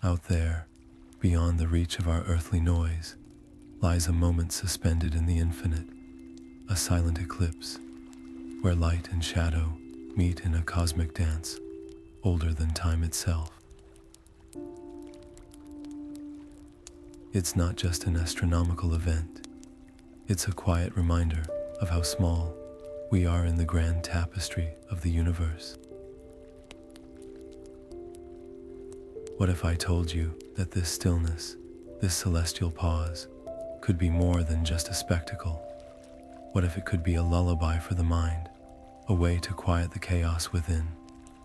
Out there, beyond the reach of our earthly noise, lies a moment suspended in the infinite, a silent eclipse, where light and shadow meet in a cosmic dance older than time itself. It's not just an astronomical event, it's a quiet reminder of how small we are in the grand tapestry of the universe. What if I told you that this stillness, this celestial pause, could be more than just a spectacle? What if it could be a lullaby for the mind, a way to quiet the chaos within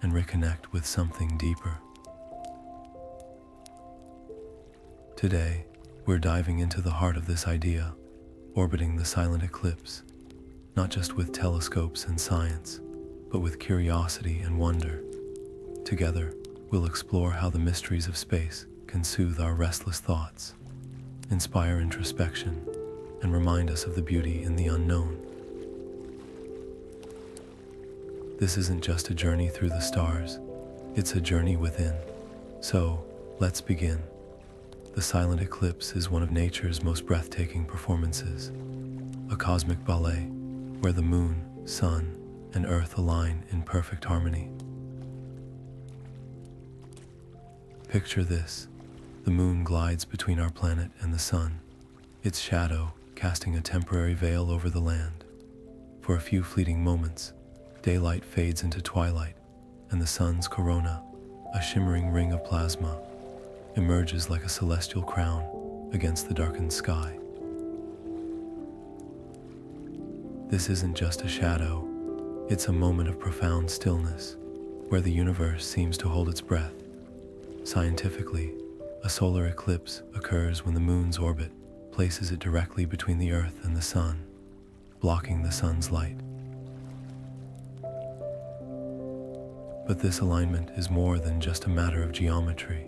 and reconnect with something deeper? Today, we're diving into the heart of this idea, orbiting the silent eclipse, not just with telescopes and science, but with curiosity and wonder. Together, we'll explore how the mysteries of space can soothe our restless thoughts, inspire introspection, and remind us of the beauty in the unknown. This isn't just a journey through the stars, it's a journey within. So, let's begin. The silent eclipse is one of nature's most breathtaking performances, a cosmic ballet where the moon, sun, and earth align in perfect harmony. Picture this: the moon glides between our planet and the sun, its shadow casting a temporary veil over the land. For a few fleeting moments, daylight fades into twilight, and the sun's corona, a shimmering ring of plasma, emerges like a celestial crown against the darkened sky. This isn't just a shadow, it's a moment of profound stillness, where the universe seems to hold its breath. Scientifically, a solar eclipse occurs when the moon's orbit places it directly between the Earth and the sun, blocking the sun's light. But this alignment is more than just a matter of geometry.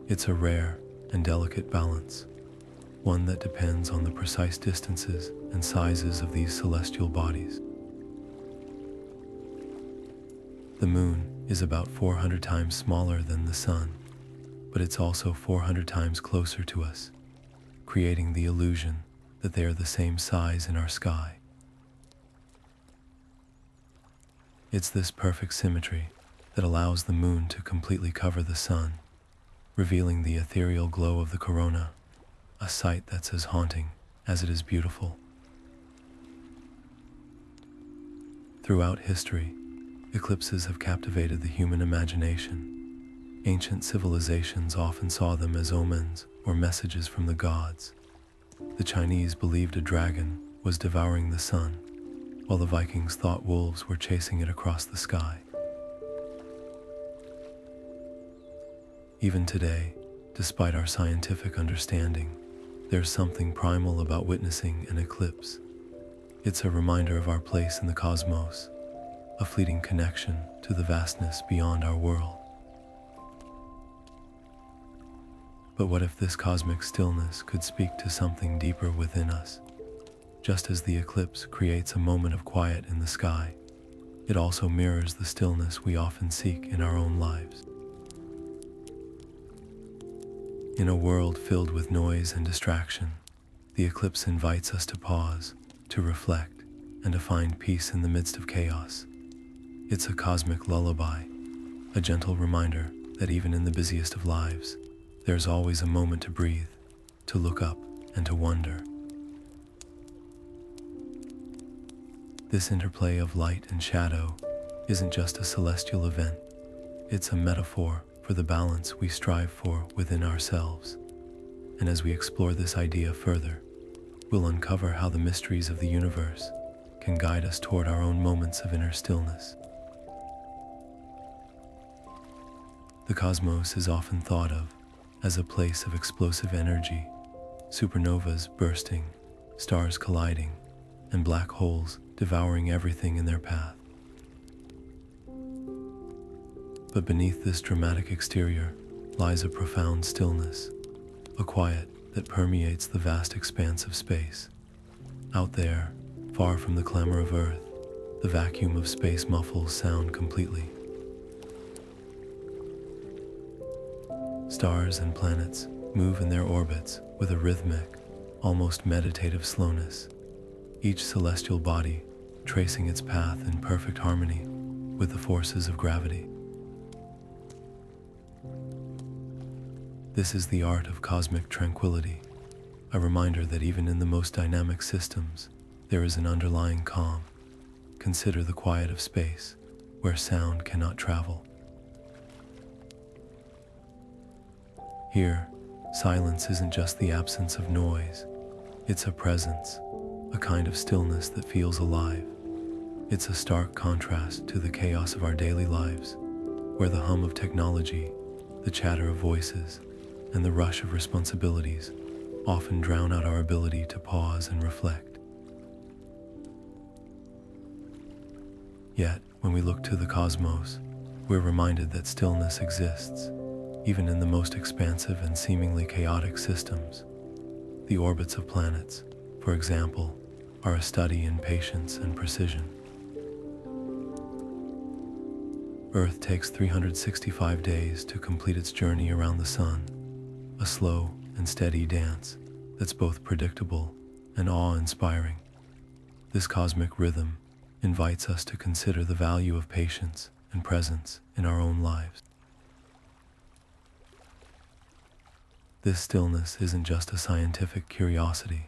It's a rare and delicate balance, one that depends on the precise distances and sizes of these celestial bodies. The moon is about 400 times smaller than the sun, but it's also 400 times closer to us, creating the illusion that they are the same size in our sky. It's this perfect symmetry that allows the moon to completely cover the sun, revealing the ethereal glow of the corona, a sight that's as haunting as it is beautiful. Throughout history, eclipses have captivated the human imagination. Ancient civilizations often saw them as omens or messages from the gods. The Chinese believed a dragon was devouring the sun, while the Vikings thought wolves were chasing it across the sky. Even today, despite our scientific understanding, there's something primal about witnessing an eclipse. It's a reminder of our place in the cosmos, a fleeting connection to the vastness beyond our world. But what if this cosmic stillness could speak to something deeper within us? Just as the eclipse creates a moment of quiet in the sky, it also mirrors the stillness we often seek in our own lives. In a world filled with noise and distraction, the eclipse invites us to pause, to reflect, and to find peace in the midst of chaos. It's a cosmic lullaby, a gentle reminder that even in the busiest of lives, there's always a moment to breathe, to look up, and to wonder. This interplay of light and shadow isn't just a celestial event, it's a metaphor for the balance we strive for within ourselves. And as we explore this idea further, we'll uncover how the mysteries of the universe can guide us toward our own moments of inner stillness. The cosmos is often thought of as a place of explosive energy, supernovas bursting, stars colliding, and black holes devouring everything in their path. But beneath this dramatic exterior lies a profound stillness, a quiet that permeates the vast expanse of space. Out there, far from the clamor of Earth, the vacuum of space muffles sound completely. Stars and planets move in their orbits with a rhythmic, almost meditative slowness, each celestial body tracing its path in perfect harmony with the forces of gravity. This is the art of cosmic tranquility, a reminder that even in the most dynamic systems, there is an underlying calm. Consider the quiet of space, where sound cannot travel. Here, silence isn't just the absence of noise, it's a presence, a kind of stillness that feels alive. It's a stark contrast to the chaos of our daily lives, where the hum of technology, the chatter of voices, and the rush of responsibilities often drown out our ability to pause and reflect. Yet, when we look to the cosmos, we're reminded that stillness exists, even in the most expansive and seemingly chaotic systems. The orbits of planets, for example, are a study in patience and precision. Earth takes 365 days to complete its journey around the sun, a slow and steady dance that's both predictable and awe-inspiring. This cosmic rhythm invites us to consider the value of patience and presence in our own lives. This stillness isn't just a scientific curiosity,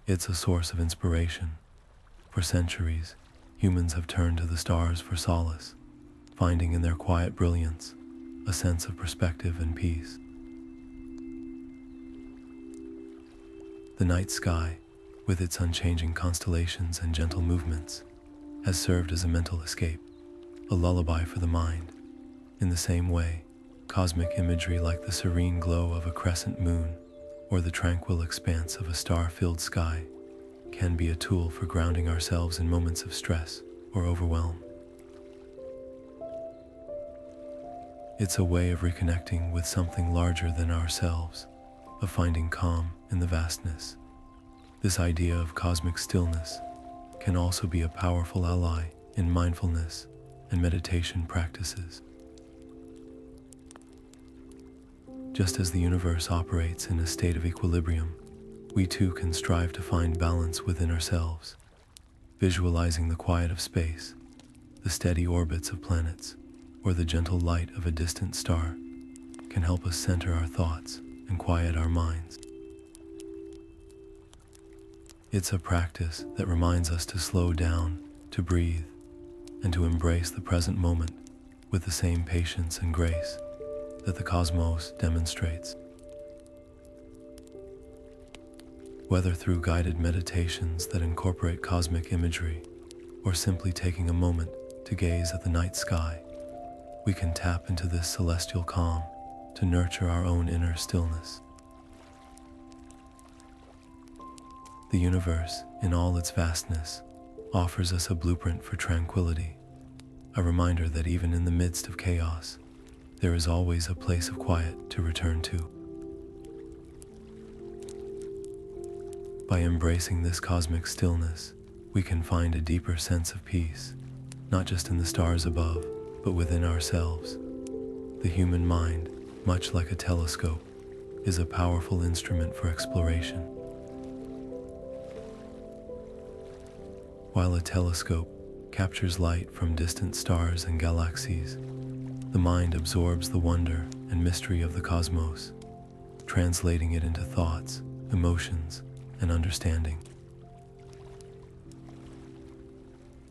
it's a source of inspiration. For centuries, humans have turned to the stars for solace, finding in their quiet brilliance a sense of perspective and peace. The night sky, with its unchanging constellations and gentle movements, has served as a mental escape, a lullaby for the mind. In the same way, cosmic imagery like the serene glow of a crescent moon or the tranquil expanse of a star-filled sky can be a tool for grounding ourselves in moments of stress or overwhelm. It's a way of reconnecting with something larger than ourselves, of finding calm in the vastness. This idea of cosmic stillness can also be a powerful ally in mindfulness and meditation practices. Just as the universe operates in a state of equilibrium, we too can strive to find balance within ourselves. Visualizing the quiet of space, the steady orbits of planets, or the gentle light of a distant star can help us center our thoughts and quiet our minds. It's a practice that reminds us to slow down, to breathe, and to embrace the present moment with the same patience and grace that the cosmos demonstrates. Whether through guided meditations that incorporate cosmic imagery, or simply taking a moment to gaze at the night sky, we can tap into this celestial calm to nurture our own inner stillness. The universe, in all its vastness, offers us a blueprint for tranquility, a reminder that even in the midst of chaos, there is always a place of quiet to return to. By embracing this cosmic stillness, we can find a deeper sense of peace, not just in the stars above, but within ourselves. The human mind, much like a telescope, is a powerful instrument for exploration. While a telescope captures light from distant stars and galaxies, the mind absorbs the wonder and mystery of the cosmos, translating it into thoughts, emotions, and understanding.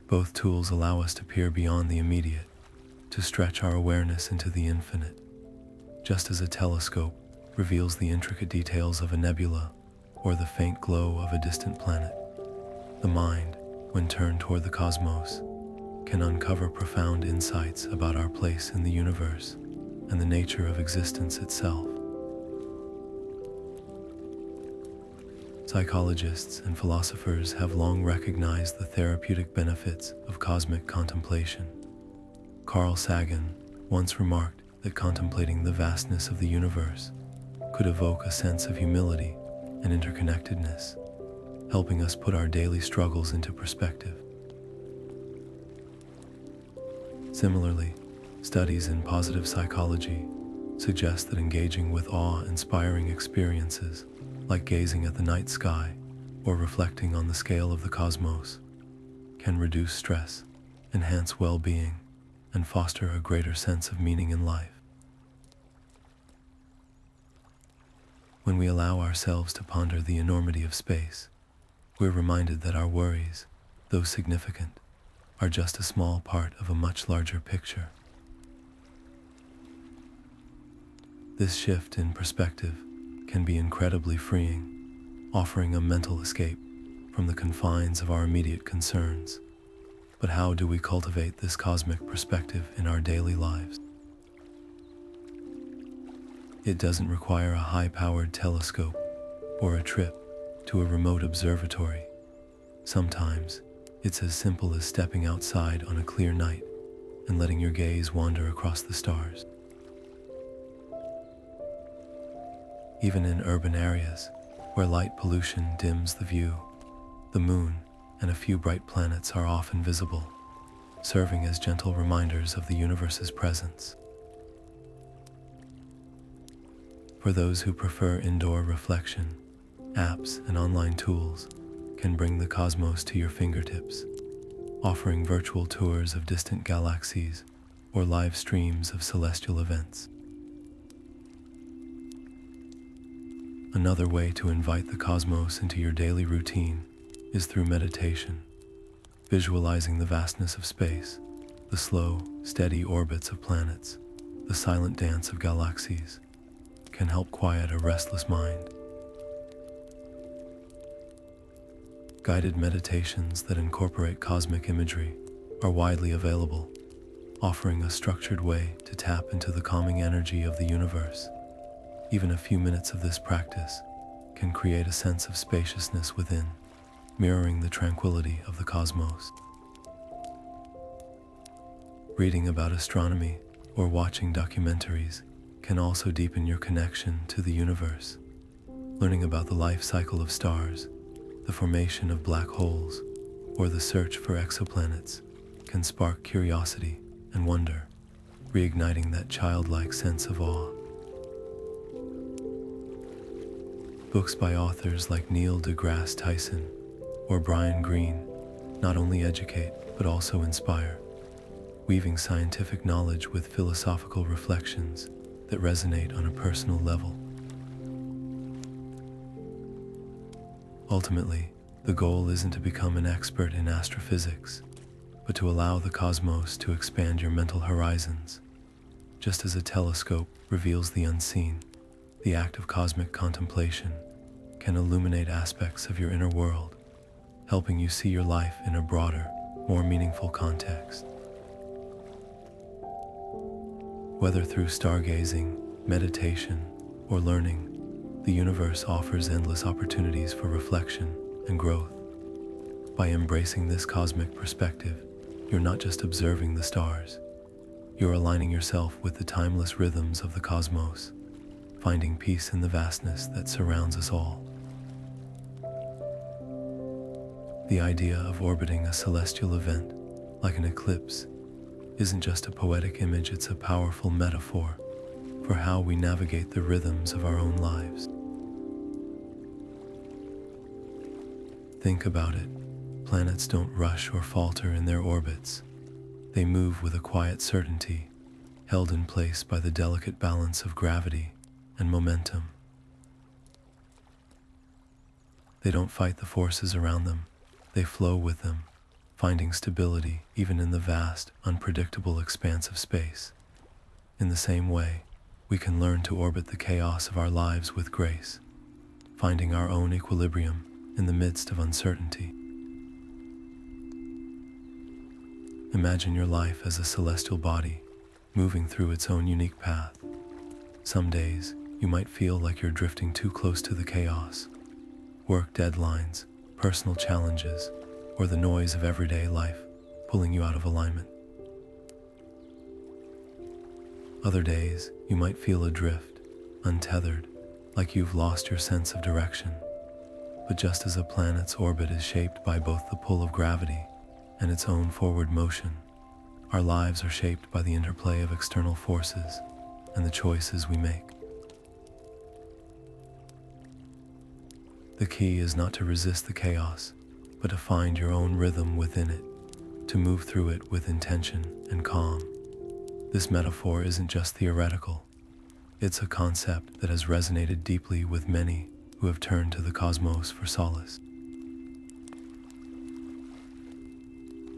Both tools allow us to peer beyond the immediate, to stretch our awareness into the infinite. Just as a telescope reveals the intricate details of a nebula or the faint glow of a distant planet, the mind, when turned toward the cosmos, can uncover profound insights about our place in the universe and the nature of existence itself. Psychologists and philosophers have long recognized the therapeutic benefits of cosmic contemplation. Carl Sagan once remarked that contemplating the vastness of the universe could evoke a sense of humility and interconnectedness, helping us put our daily struggles into perspective. Similarly, studies in positive psychology suggests that engaging with awe-inspiring experiences, like gazing at the night sky or reflecting on the scale of the cosmos, can reduce stress, enhance well-being, and foster a greater sense of meaning in life. When we allow ourselves to ponder the enormity of space, we're reminded that our worries, though significant, are just a small part of a much larger picture. This shift in perspective can be incredibly freeing, offering a mental escape from the confines of our immediate concerns. But how do we cultivate this cosmic perspective in our daily lives? It doesn't require a high-powered telescope or a trip to a remote observatory. Sometimes, it's as simple as stepping outside on a clear night and letting your gaze wander across the stars. Even in urban areas, where light pollution dims the view, the moon and a few bright planets are often visible, serving as gentle reminders of the universe's presence. For those who prefer indoor reflection, apps and online tools can bring the cosmos to your fingertips, offering virtual tours of distant galaxies or live streams of celestial events. Another way to invite the cosmos into your daily routine is through meditation. Visualizing the vastness of space, the slow, steady orbits of planets, the silent dance of galaxies, can help quiet a restless mind. Guided meditations that incorporate cosmic imagery are widely available, offering a structured way to tap into the calming energy of the universe. Even a few minutes of this practice can create a sense of spaciousness within, mirroring the tranquility of the cosmos. Reading about astronomy or watching documentaries can also deepen your connection to the universe. Learning about the life cycle of stars, the formation of black holes, or the search for exoplanets can spark curiosity and wonder, reigniting that childlike sense of awe. Books by authors like Neil deGrasse Tyson or Brian Greene not only educate but also inspire, weaving scientific knowledge with philosophical reflections that resonate on a personal level. Ultimately, the goal isn't to become an expert in astrophysics, but to allow the cosmos to expand your mental horizons. Just as a telescope reveals the unseen, the act of cosmic contemplation can illuminate aspects of your inner world, helping you see your life in a broader, more meaningful context. Whether through stargazing, meditation, or learning, the universe offers endless opportunities for reflection and growth. By embracing this cosmic perspective, you're not just observing the stars, you're aligning yourself with the timeless rhythms of the cosmos, finding peace in the vastness that surrounds us all. The idea of orbiting a celestial event, like an eclipse, isn't just a poetic image, it's a powerful metaphor for how we navigate the rhythms of our own lives. Think about it. Planets don't rush or falter in their orbits. They move with a quiet certainty, held in place by the delicate balance of gravity and momentum. They don't fight the forces around them, they flow with them, finding stability even in the vast, unpredictable expanse of space. In the same way, we can learn to orbit the chaos of our lives with grace, finding our own equilibrium in the midst of uncertainty. Imagine your life as a celestial body, moving through its own unique path. Some days, you might feel like you're drifting too close to the chaos. Work deadlines, personal challenges, or the noise of everyday life pulling you out of alignment. Other days, you might feel adrift, untethered, like you've lost your sense of direction. But just as a planet's orbit is shaped by both the pull of gravity and its own forward motion, our lives are shaped by the interplay of external forces, and the choices we make. The key is not to resist the chaos, but to find your own rhythm within it, to move through it with intention and calm. This metaphor isn't just theoretical. It's a concept that has resonated deeply with many who have turned to the cosmos for solace.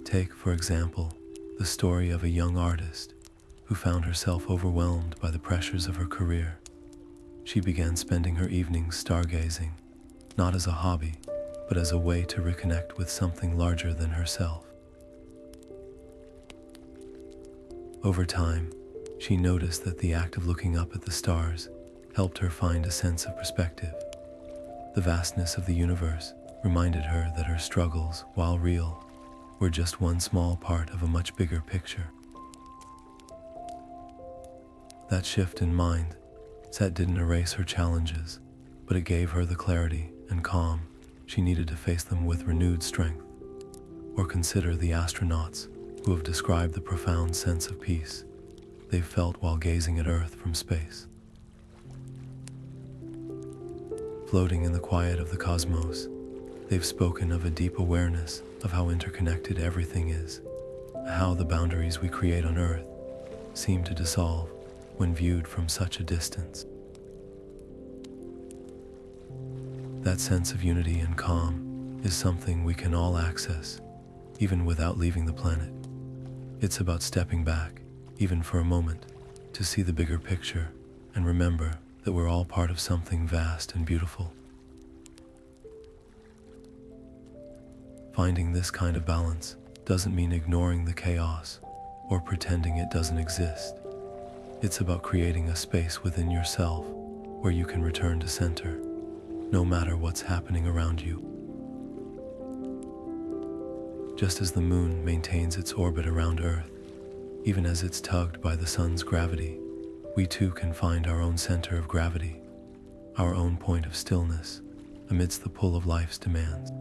Take, for example, the story of a young artist who found herself overwhelmed by the pressures of her career. She began spending her evenings stargazing, not as a hobby, but as a way to reconnect with something larger than herself. Over time, she noticed that the act of looking up at the stars helped her find a sense of perspective. The vastness of the universe reminded her that her struggles, while real, were just one small part of a much bigger picture. That shift in mindset didn't erase her challenges, but it gave her the clarity and calm she needed to face them with renewed strength. Or consider the astronauts who have described the profound sense of peace they felt while gazing at Earth from space. Floating in the quiet of the cosmos, they've spoken of a deep awareness of how interconnected everything is, how the boundaries we create on Earth seem to dissolve when viewed from such a distance. That sense of unity and calm is something we can all access, even without leaving the planet. It's about stepping back, even for a moment, to see the bigger picture and remember that we're all part of something vast and beautiful. Finding this kind of balance doesn't mean ignoring the chaos or pretending it doesn't exist. It's about creating a space within yourself where you can return to center, no matter what's happening around you. Just as the moon maintains its orbit around Earth, even as it's tugged by the sun's gravity, we too can find our own center of gravity, our own point of stillness amidst the pull of life's demands.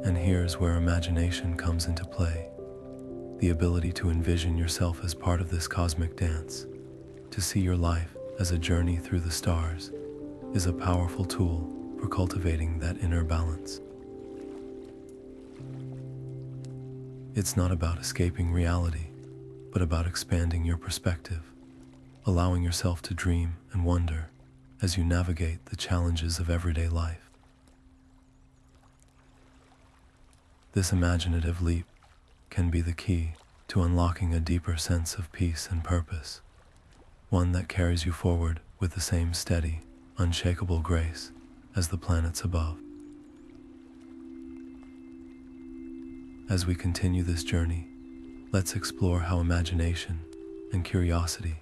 And here's where imagination comes into play. The ability to envision yourself as part of this cosmic dance, to see your life as a journey through the stars, is a powerful tool for cultivating that inner balance. It's not about escaping reality, but about expanding your perspective, allowing yourself to dream and wonder as you navigate the challenges of everyday life. This imaginative leap can be the key to unlocking a deeper sense of peace and purpose, one that carries you forward with the same steady, unshakable grace as the planets above. As we continue this journey, let's explore how imagination and curiosity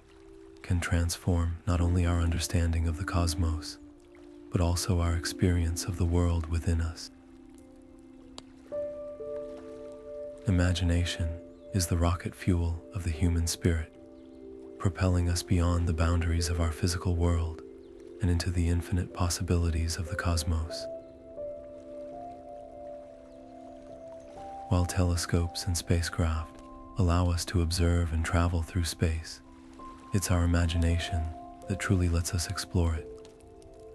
can transform not only our understanding of the cosmos, but also our experience of the world within us. Imagination is the rocket fuel of the human spirit, propelling us beyond the boundaries of our physical world and into the infinite possibilities of the cosmos. While telescopes and spacecraft allow us to observe and travel through space, it's our imagination that truly lets us explore it.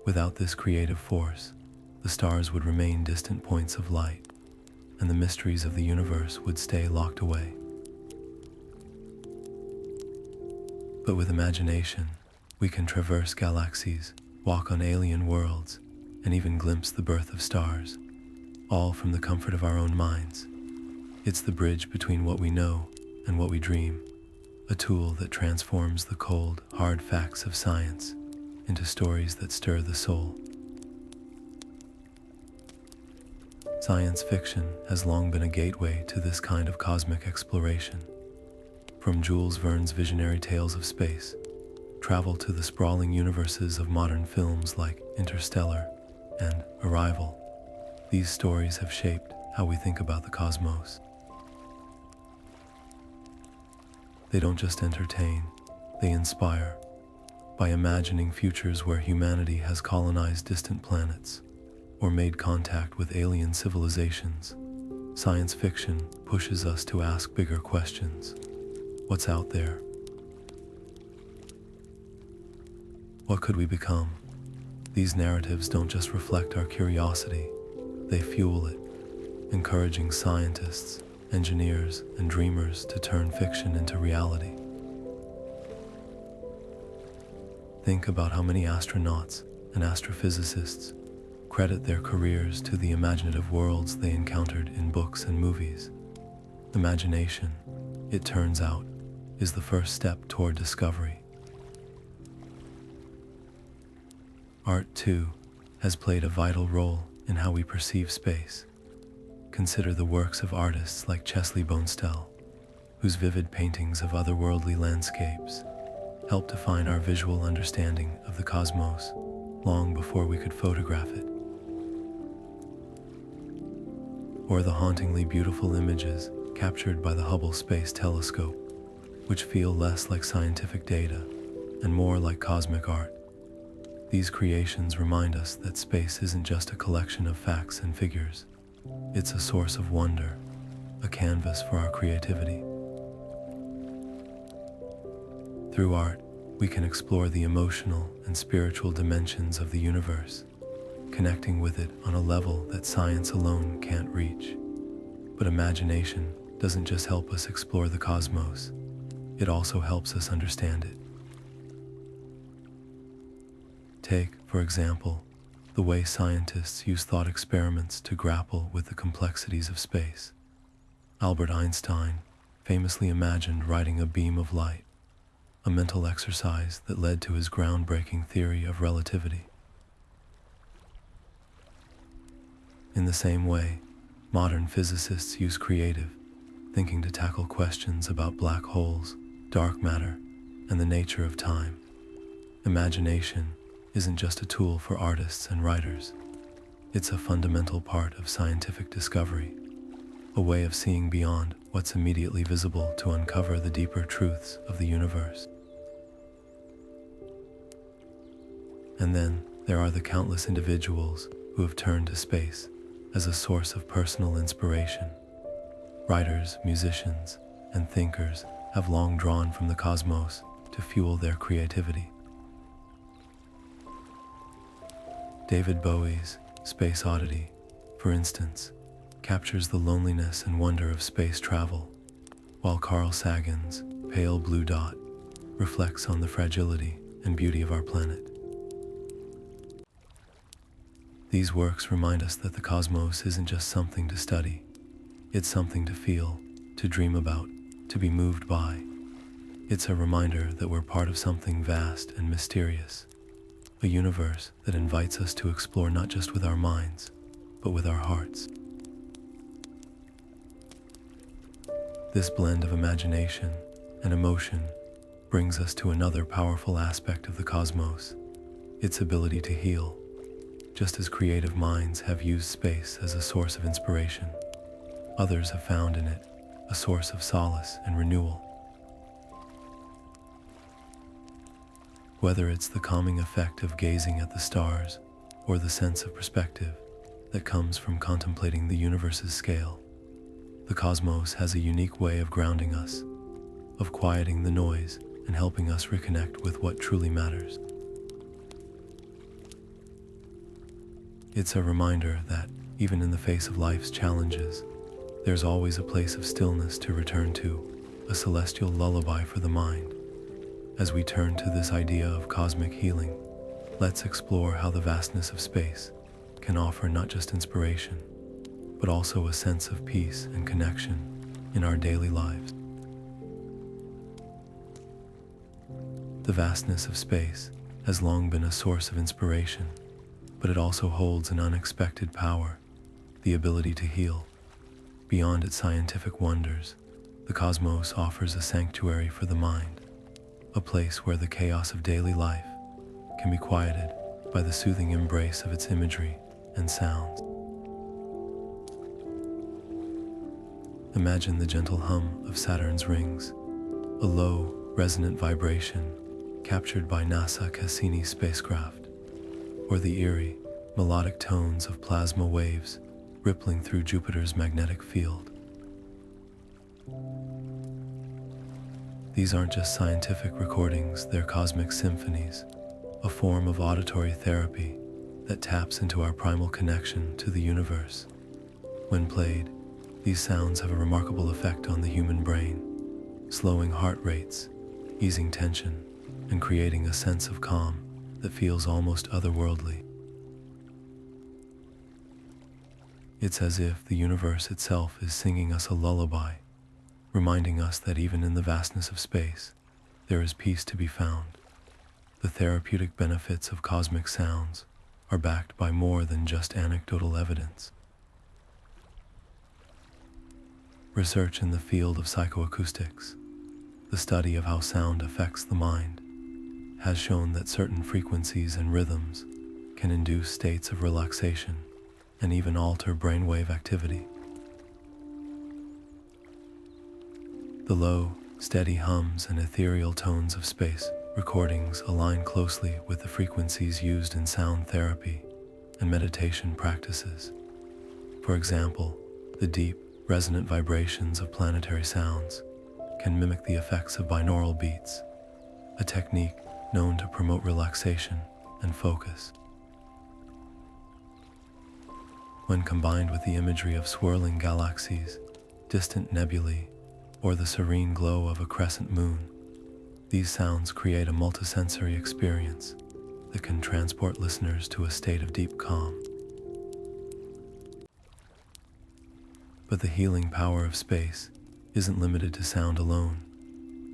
Without this creative force, the stars would remain distant points of light, and the mysteries of the universe would stay locked away. But with imagination, we can traverse galaxies, walk on alien worlds, and even glimpse the birth of stars, all from the comfort of our own minds. It's the bridge between what we know and what we dream, a tool that transforms the cold, hard facts of science into stories that stir the soul. Science fiction has long been a gateway to this kind of cosmic exploration. From Jules Verne's visionary tales of space, travel to the sprawling universes of modern films like Interstellar and Arrival. These stories have shaped how we think about the cosmos. They don't just entertain, they inspire. By imagining futures where humanity has colonized distant planets or made contact with alien civilizations, science fiction pushes us to ask bigger questions. What's out there? What could we become? These narratives don't just reflect our curiosity, they fuel it, encouraging scientists, engineers, and dreamers to turn fiction into reality. Think about how many astronauts and astrophysicists credit their careers to the imaginative worlds they encountered in books and movies. Imagination, it turns out, is the first step toward discovery. Art, too, has played a vital role in how we perceive space. Consider the works of artists like Chesley Bonestell, whose vivid paintings of otherworldly landscapes help define our visual understanding of the cosmos long before we could photograph it. Or the hauntingly beautiful images captured by the Hubble Space Telescope, which feel less like scientific data and more like cosmic art. These creations remind us that space isn't just a collection of facts and figures. It's a source of wonder, a canvas for our creativity. Through art, we can explore the emotional and spiritual dimensions of the universe, connecting with it on a level that science alone can't reach. But imagination doesn't just help us explore the cosmos, it also helps us understand it. Take, for example, the way scientists use thought experiments to grapple with the complexities of space. Albert Einstein famously imagined riding a beam of light, a mental exercise that led to his groundbreaking theory of relativity. In the same way, modern physicists use creative thinking to tackle questions about black holes, dark matter, and the nature of time. Imagination isn't just a tool for artists and writers. It's a fundamental part of scientific discovery, a way of seeing beyond what's immediately visible to uncover the deeper truths of the universe. And then there are the countless individuals who have turned to space as a source of personal inspiration. Writers, musicians, and thinkers have long drawn from the cosmos to fuel their creativity. David Bowie's Space Oddity, for instance, captures the loneliness and wonder of space travel, while Carl Sagan's Pale Blue Dot reflects on the fragility and beauty of our planet. These works remind us that the cosmos isn't just something to study, it's something to feel, to dream about, to be moved by. It's a reminder that we're part of something vast and mysterious, a universe that invites us to explore not just with our minds, but with our hearts. This blend of imagination and emotion brings us to another powerful aspect of the cosmos, its ability to heal. Just as creative minds have used space as a source of inspiration, others have found in it a source of solace and renewal. Whether it's the calming effect of gazing at the stars or the sense of perspective that comes from contemplating the universe's scale, the cosmos has a unique way of grounding us, of quieting the noise and helping us reconnect with what truly matters. It's a reminder that, even in the face of life's challenges, there's always a place of stillness to return to, a celestial lullaby for the mind. As we turn to this idea of cosmic healing, let's explore how the vastness of space can offer not just inspiration, but also a sense of peace and connection in our daily lives. The vastness of space has long been a source of inspiration, but it also holds an unexpected power, the ability to heal. Beyond its scientific wonders, the cosmos offers a sanctuary for the mind, a place where the chaos of daily life can be quieted by the soothing embrace of its imagery and sounds. Imagine the gentle hum of Saturn's rings, a low, resonant vibration captured by NASA Cassini spacecraft, or the eerie, melodic tones of plasma waves rippling through Jupiter's magnetic field. These aren't just scientific recordings, they're cosmic symphonies, a form of auditory therapy that taps into our primal connection to the universe. When played, these sounds have a remarkable effect on the human brain, slowing heart rates, easing tension, and creating a sense of calm that feels almost otherworldly. It's as if the universe itself is singing us a lullaby, reminding us that even in the vastness of space, there is peace to be found. The therapeutic benefits of cosmic sounds are backed by more than just anecdotal evidence. Research in the field of psychoacoustics, the study of how sound affects the mind, has shown that certain frequencies and rhythms can induce states of relaxation and even alter brainwave activity. The low, steady hums and ethereal tones of space recordings align closely with the frequencies used in sound therapy and meditation practices. For example, the deep, resonant vibrations of planetary sounds can mimic the effects of binaural beats, a technique known to promote relaxation and focus. When combined with the imagery of swirling galaxies, distant nebulae, or the serene glow of a crescent moon, these sounds create a multisensory experience that can transport listeners to a state of deep calm. But the healing power of space isn't limited to sound alone.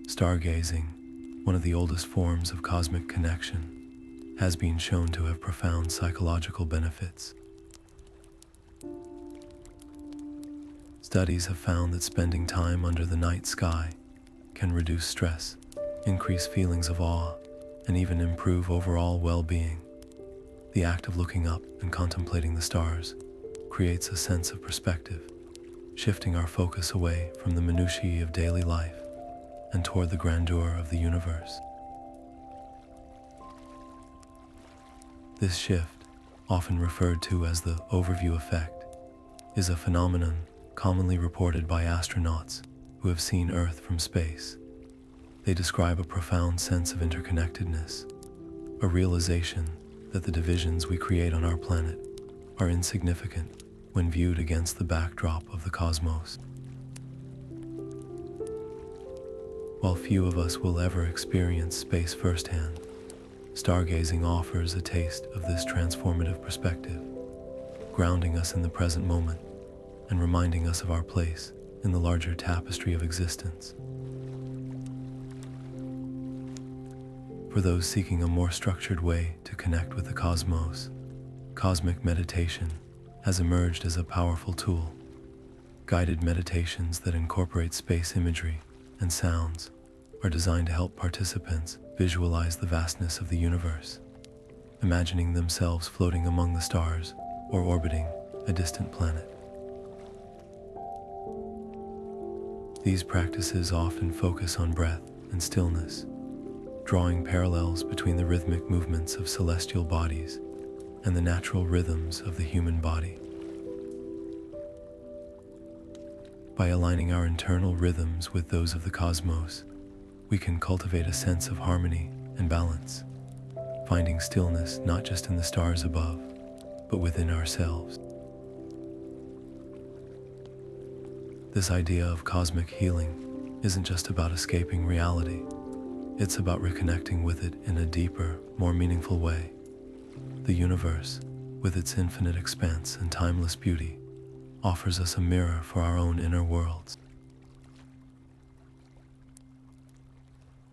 Stargazing, one of the oldest forms of cosmic connection, has been shown to have profound psychological benefits. Studies have found that spending time under the night sky can reduce stress, increase feelings of awe, and even improve overall well-being. The act of looking up and contemplating the stars creates a sense of perspective, shifting our focus away from the minutiae of daily life and toward the grandeur of the universe. This shift, often referred to as the overview effect, is a phenomenon commonly reported by astronauts who have seen Earth from space. They describe a profound sense of interconnectedness, a realization that the divisions we create on our planet are insignificant when viewed against the backdrop of the cosmos. While few of us will ever experience space firsthand, stargazing offers a taste of this transformative perspective, grounding us in the present moment and reminding us of our place in the larger tapestry of existence. For those seeking a more structured way to connect with the cosmos, cosmic meditation has emerged as a powerful tool. Guided meditations that incorporate space imagery and sounds are designed to help participants visualize the vastness of the universe, imagining themselves floating among the stars or orbiting a distant planet. These practices often focus on breath and stillness, drawing parallels between the rhythmic movements of celestial bodies and the natural rhythms of the human body. By aligning our internal rhythms with those of the cosmos, we can cultivate a sense of harmony and balance, finding stillness not just in the stars above, but within ourselves. This idea of cosmic healing isn't just about escaping reality. It's about reconnecting with it in a deeper, more meaningful way. The universe, with its infinite expanse and timeless beauty, offers us a mirror for our own inner worlds.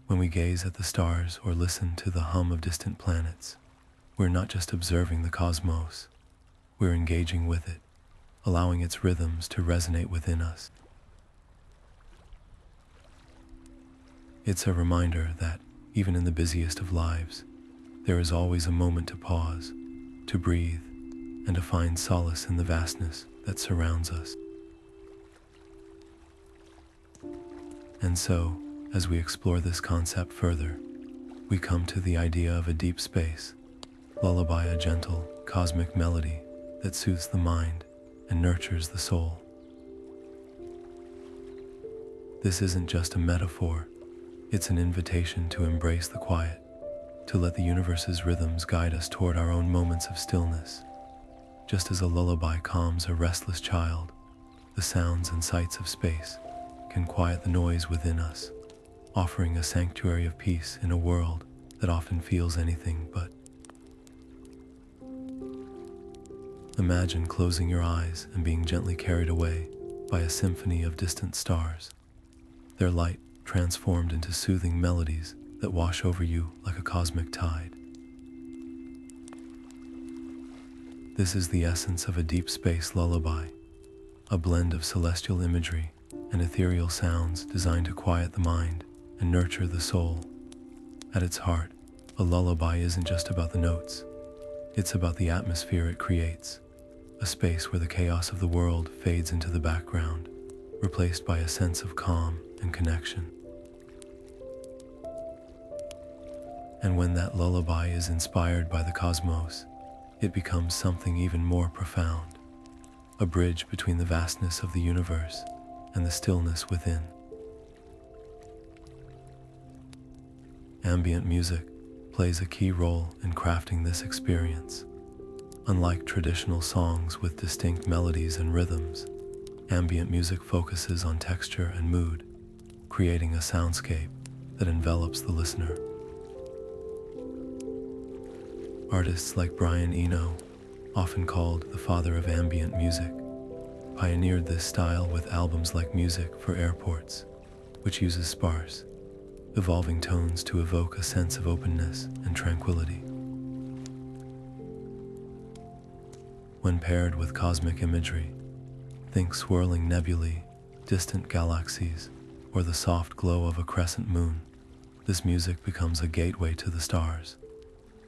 When we gaze at the stars or listen to the hum of distant planets, we're not just observing the cosmos, we're engaging with it, allowing its rhythms to resonate within us. It's a reminder that, even in the busiest of lives, there is always a moment to pause, to breathe, and to find solace in the vastness that surrounds us. And so, as we explore this concept further, we come to the idea of a deep space lullaby, a gentle, cosmic melody that soothes the mind and nurtures the soul. This isn't just a metaphor, It's an invitation to embrace the quiet, to let the universe's rhythms guide us toward our own moments of stillness. Just as a lullaby calms a restless child, the sounds and sights of space can quiet the noise within us, offering a sanctuary of peace in a world that often feels anything but. Imagine closing your eyes and being gently carried away by a symphony of distant stars, their light transformed into soothing melodies that wash over you like a cosmic tide. This is the essence of a deep space lullaby, a blend of celestial imagery and ethereal sounds designed to quiet the mind and nurture the soul. At its heart, a lullaby isn't just about the notes, it's about the atmosphere it creates, a space where the chaos of the world fades into the background, replaced by a sense of calm and connection. And when that lullaby is inspired by the cosmos, it becomes something even more profound, a bridge between the vastness of the universe and the stillness within. Ambient music plays a key role in crafting this experience. Unlike traditional songs with distinct melodies and rhythms, ambient music focuses on texture and mood, creating a soundscape that envelops the listener. Artists like Brian Eno, often called the father of ambient music, pioneered this style with albums like Music for Airports, which uses sparse, evolving tones to evoke a sense of openness and tranquility. When paired with cosmic imagery, think swirling nebulae, distant galaxies, or the soft glow of a crescent moon, this music becomes a gateway to the stars,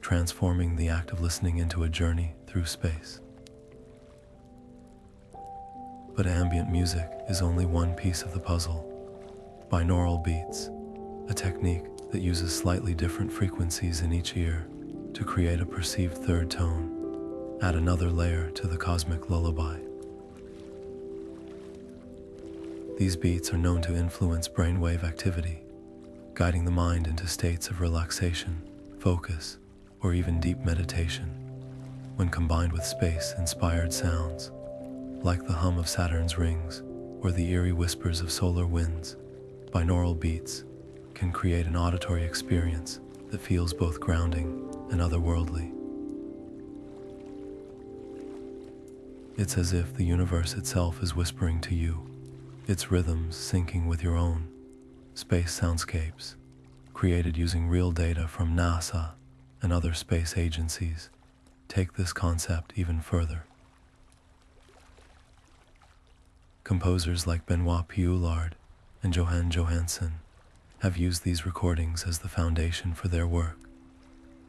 transforming the act of listening into a journey through space. But ambient music is only one piece of the puzzle. Binaural beats, a technique that uses slightly different frequencies in each ear to create a perceived third tone, add another layer to the cosmic lullaby. These beats are known to influence brainwave activity, guiding the mind into states of relaxation, focus, or even deep meditation. When combined with space-inspired sounds, like the hum of Saturn's rings or the eerie whispers of solar winds, binaural beats can create an auditory experience that feels both grounding and otherworldly. It's as if the universe itself is whispering to you, its rhythms syncing with your own. Space soundscapes, created using real data from NASA and other space agencies, take this concept even further. Composers like Benoit Poulard and Johan Johansson have used these recordings as the foundation for their work,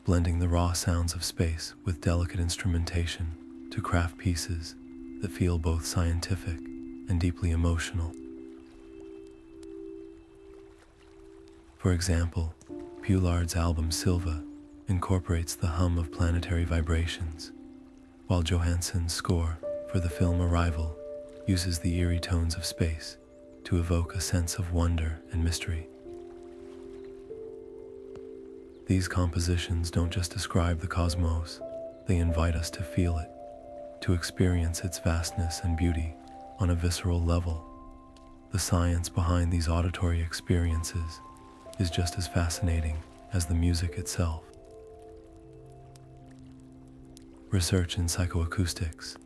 blending the raw sounds of space with delicate instrumentation to craft pieces that feel both scientific and deeply emotional. For example, Poulard's album Silva incorporates the hum of planetary vibrations, while Johansson's score for the film Arrival uses the eerie tones of space to evoke a sense of wonder and mystery. These compositions don't just describe the cosmos, they invite us to feel it, to experience its vastness and beauty on a visceral level. The science behind these auditory experiences is just as fascinating as the music itself. Research in psychoacoustics,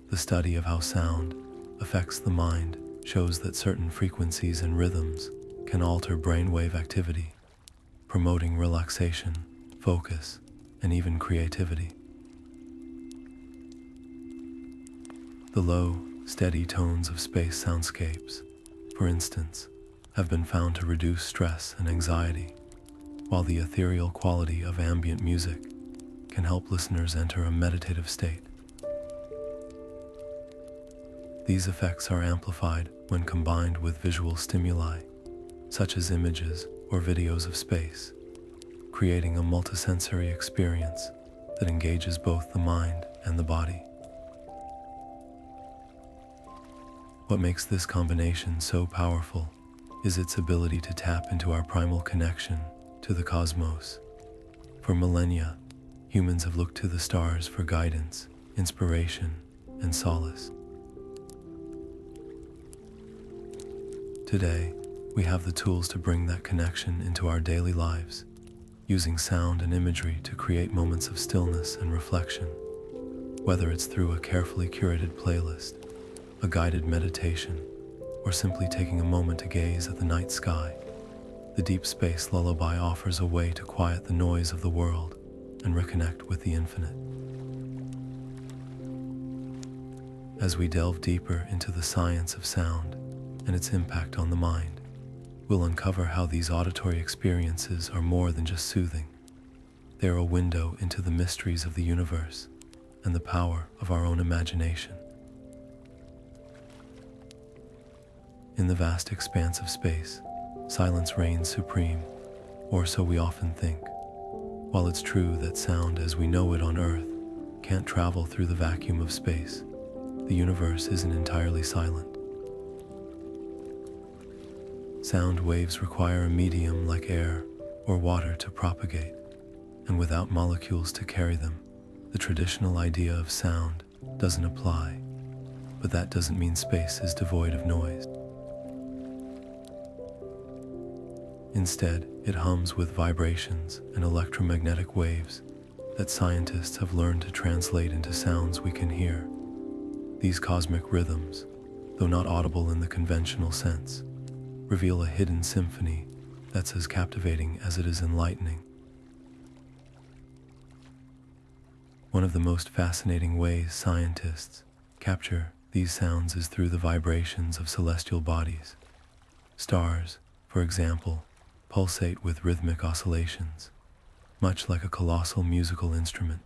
the study of how sound affects the mind, shows that certain frequencies and rhythms can alter brainwave activity, promoting relaxation, focus, and even creativity. The low, steady tones of space soundscapes, for instance, have been found to reduce stress and anxiety, while the ethereal quality of ambient music can help listeners enter a meditative state. These effects are amplified when combined with visual stimuli, such as images or videos of space, creating a multisensory experience that engages both the mind and the body. What makes this combination so powerful is its ability to tap into our primal connection to the cosmos. For millennia, humans have looked to the stars for guidance, inspiration, and solace. Today, we have the tools to bring that connection into our daily lives, using sound and imagery to create moments of stillness and reflection. Whether it's through a carefully curated playlist, a guided meditation, or simply taking a moment to gaze at the night sky, the Deep Space Lullaby offers a way to quiet the noise of the world and reconnect with the infinite. As we delve deeper into the science of sound and its impact on the mind, we'll uncover how these auditory experiences are more than just soothing. They're a window into the mysteries of the universe and the power of our own imagination. In the vast expanse of space, silence reigns supreme, or so we often think. While it's true that sound as we know it on Earth can't travel through the vacuum of space, the universe isn't entirely silent. Sound waves require a medium like air or water to propagate, and without molecules to carry them, the traditional idea of sound doesn't apply. But that doesn't mean space is devoid of noise. Instead, it hums with vibrations and electromagnetic waves that scientists have learned to translate into sounds we can hear. These cosmic rhythms, though not audible in the conventional sense, reveal a hidden symphony that's as captivating as it is enlightening. One of the most fascinating ways scientists capture these sounds is through the vibrations of celestial bodies. Stars, for example, pulsate with rhythmic oscillations, much like a colossal musical instrument.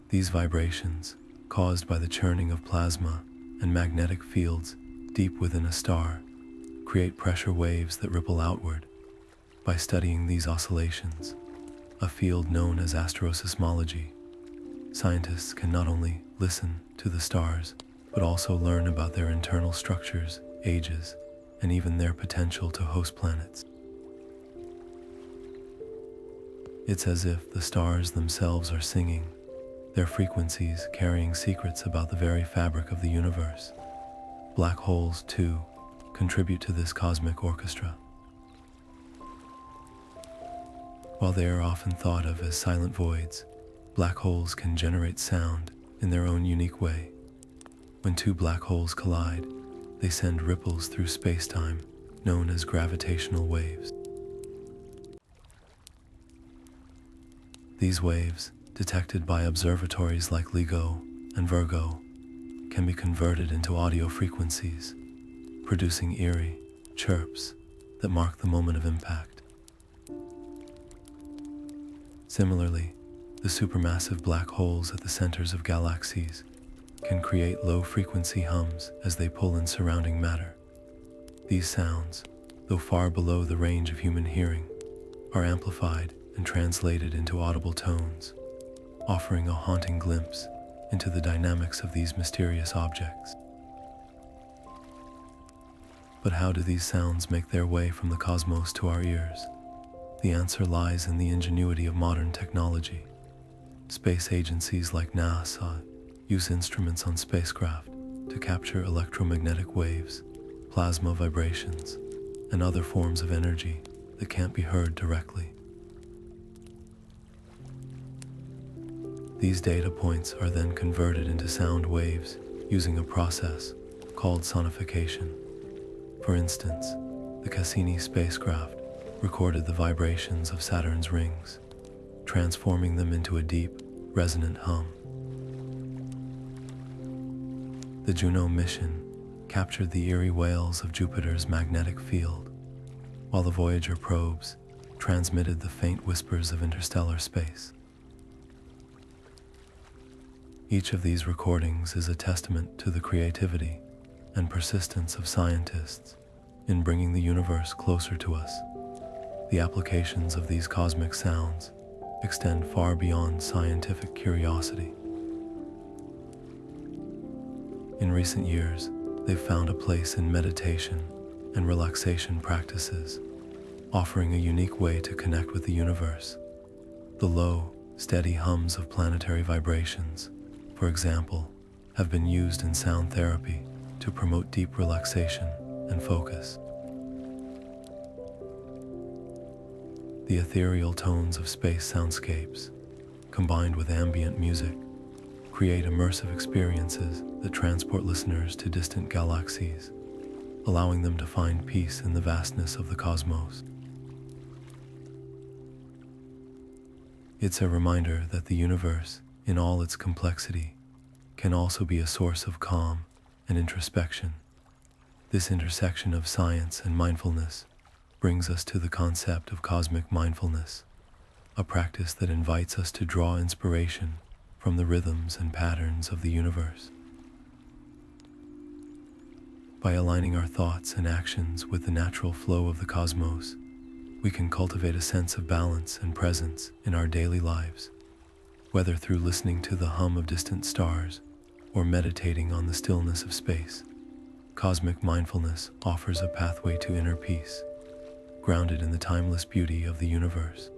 These vibrations, caused by the churning of plasma and magnetic fields deep within a star, create pressure waves that ripple outward. By studying these oscillations, a field known as astroseismology, scientists can not only listen to the stars, but also learn about their internal structures, ages, and even their potential to host planets. It's as if the stars themselves are singing, their frequencies carrying secrets about the very fabric of the universe. Black holes, too, contribute to this cosmic orchestra. While they are often thought of as silent voids, black holes can generate sound in their own unique way. When two black holes collide, they send ripples through space-time, known as gravitational waves. These waves, detected by observatories like LIGO and Virgo, can be converted into audio frequencies, producing eerie chirps that mark the moment of impact. Similarly, the supermassive black holes at the centers of galaxies can create low-frequency hums as they pull in surrounding matter. These sounds, though far below the range of human hearing, are amplified and translated into audible tones, offering a haunting glimpse into the dynamics of these mysterious objects. But how do these sounds make their way from the cosmos to our ears? The answer lies in the ingenuity of modern technology. Space agencies like NASA use instruments on spacecraft to capture electromagnetic waves, plasma vibrations, and other forms of energy that can't be heard directly. These data points are then converted into sound waves using a process called sonification. For instance, the Cassini spacecraft recorded the vibrations of Saturn's rings, transforming them into a deep, resonant hum. The Juno mission captured the eerie wails of Jupiter's magnetic field, while the Voyager probes transmitted the faint whispers of interstellar space. Each of these recordings is a testament to the creativity and persistence of scientists in bringing the universe closer to us. The applications of these cosmic sounds extend far beyond scientific curiosity. In recent years, they've found a place in meditation and relaxation practices, offering a unique way to connect with the universe. The low, steady hums of planetary vibrations, for example, have been used in sound therapy to promote deep relaxation and focus. The ethereal tones of space soundscapes, combined with ambient music, create immersive experiences that transport listeners to distant galaxies, allowing them to find peace in the vastness of the cosmos. It's a reminder that the universe, in all its complexity, can also be a source of calm and introspection. This intersection of science and mindfulness brings us to the concept of cosmic mindfulness, a practice that invites us to draw inspiration from the rhythms and patterns of the universe. By aligning our thoughts and actions with the natural flow of the cosmos, we can cultivate a sense of balance and presence in our daily lives, whether through listening to the hum of distant stars or meditating on the stillness of space. Cosmic mindfulness offers a pathway to inner peace, grounded in the timeless beauty of the universe.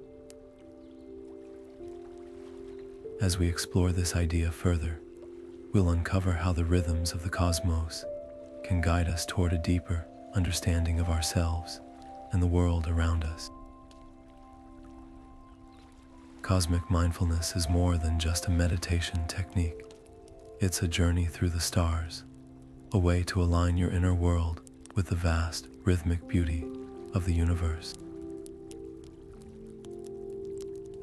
As we explore this idea further, we'll uncover how the rhythms of the cosmos can guide us toward a deeper understanding of ourselves and the world around us. Cosmic mindfulness is more than just a meditation technique. It's a journey through the stars, a way to align your inner world with the vast, rhythmic beauty of the universe.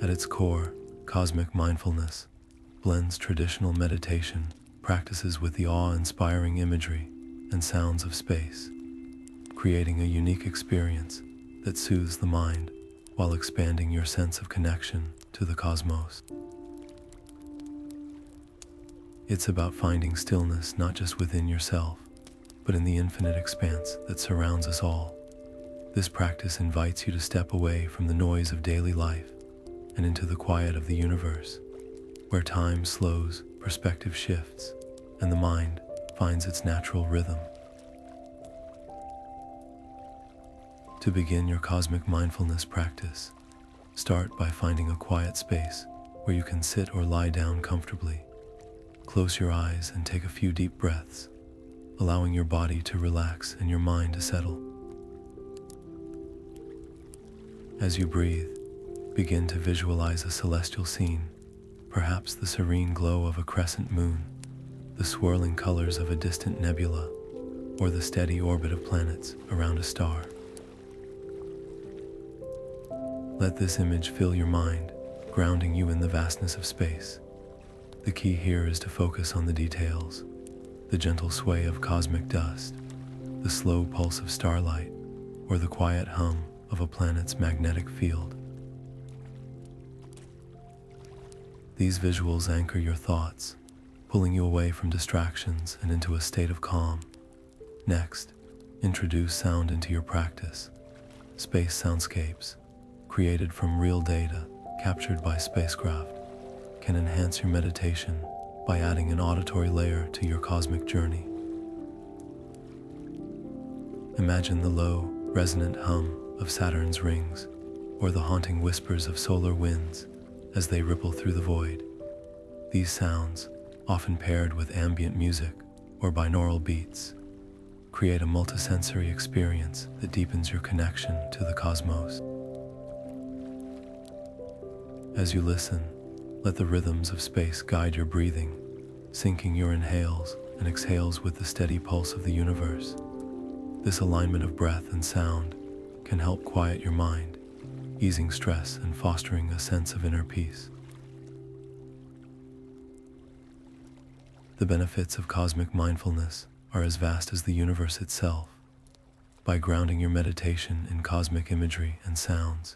At its core, cosmic mindfulness blends traditional meditation practices with the awe-inspiring imagery and sounds of space, creating a unique experience that soothes the mind while expanding your sense of connection to the cosmos. It's about finding stillness not just within yourself, but in the infinite expanse that surrounds us all. This practice invites you to step away from the noise of daily life and into the quiet of the universe, where time slows, perspective shifts, and the mind finds its natural rhythm. To begin your cosmic mindfulness practice, start by finding a quiet space where you can sit or lie down comfortably. Close your eyes and take a few deep breaths, allowing your body to relax and your mind to settle. As you breathe, begin to visualize a celestial scene, perhaps the serene glow of a crescent moon, the swirling colors of a distant nebula, or the steady orbit of planets around a star. Let this image fill your mind, grounding you in the vastness of space. The key here is to focus on the details, the gentle sway of cosmic dust, the slow pulse of starlight, or the quiet hum of a planet's magnetic field. These visuals anchor your thoughts, pulling you away from distractions and into a state of calm. Next, introduce sound into your practice. Space soundscapes, created from real data captured by spacecraft, can enhance your meditation by adding an auditory layer to your cosmic journey. Imagine the low, resonant hum of Saturn's rings, or the haunting whispers of solar winds as they ripple through the void. These sounds, often paired with ambient music or binaural beats, create a multisensory experience that deepens your connection to the cosmos. As you listen, let the rhythms of space guide your breathing, syncing your inhales and exhales with the steady pulse of the universe. This alignment of breath and sound can help quiet your mind, easing stress and fostering a sense of inner peace. The benefits of cosmic mindfulness are as vast as the universe itself. By grounding your meditation in cosmic imagery and sounds,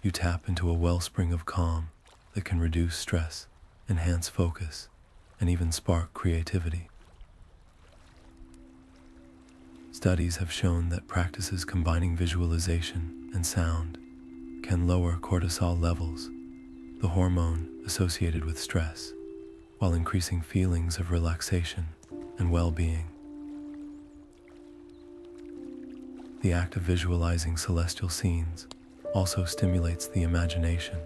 you tap into a wellspring of calm that can reduce stress, enhance focus, and even spark creativity. Studies have shown that practices combining visualization and sound can lower cortisol levels, the hormone associated with stress, while increasing feelings of relaxation and well-being. The act of visualizing celestial scenes also stimulates the imagination,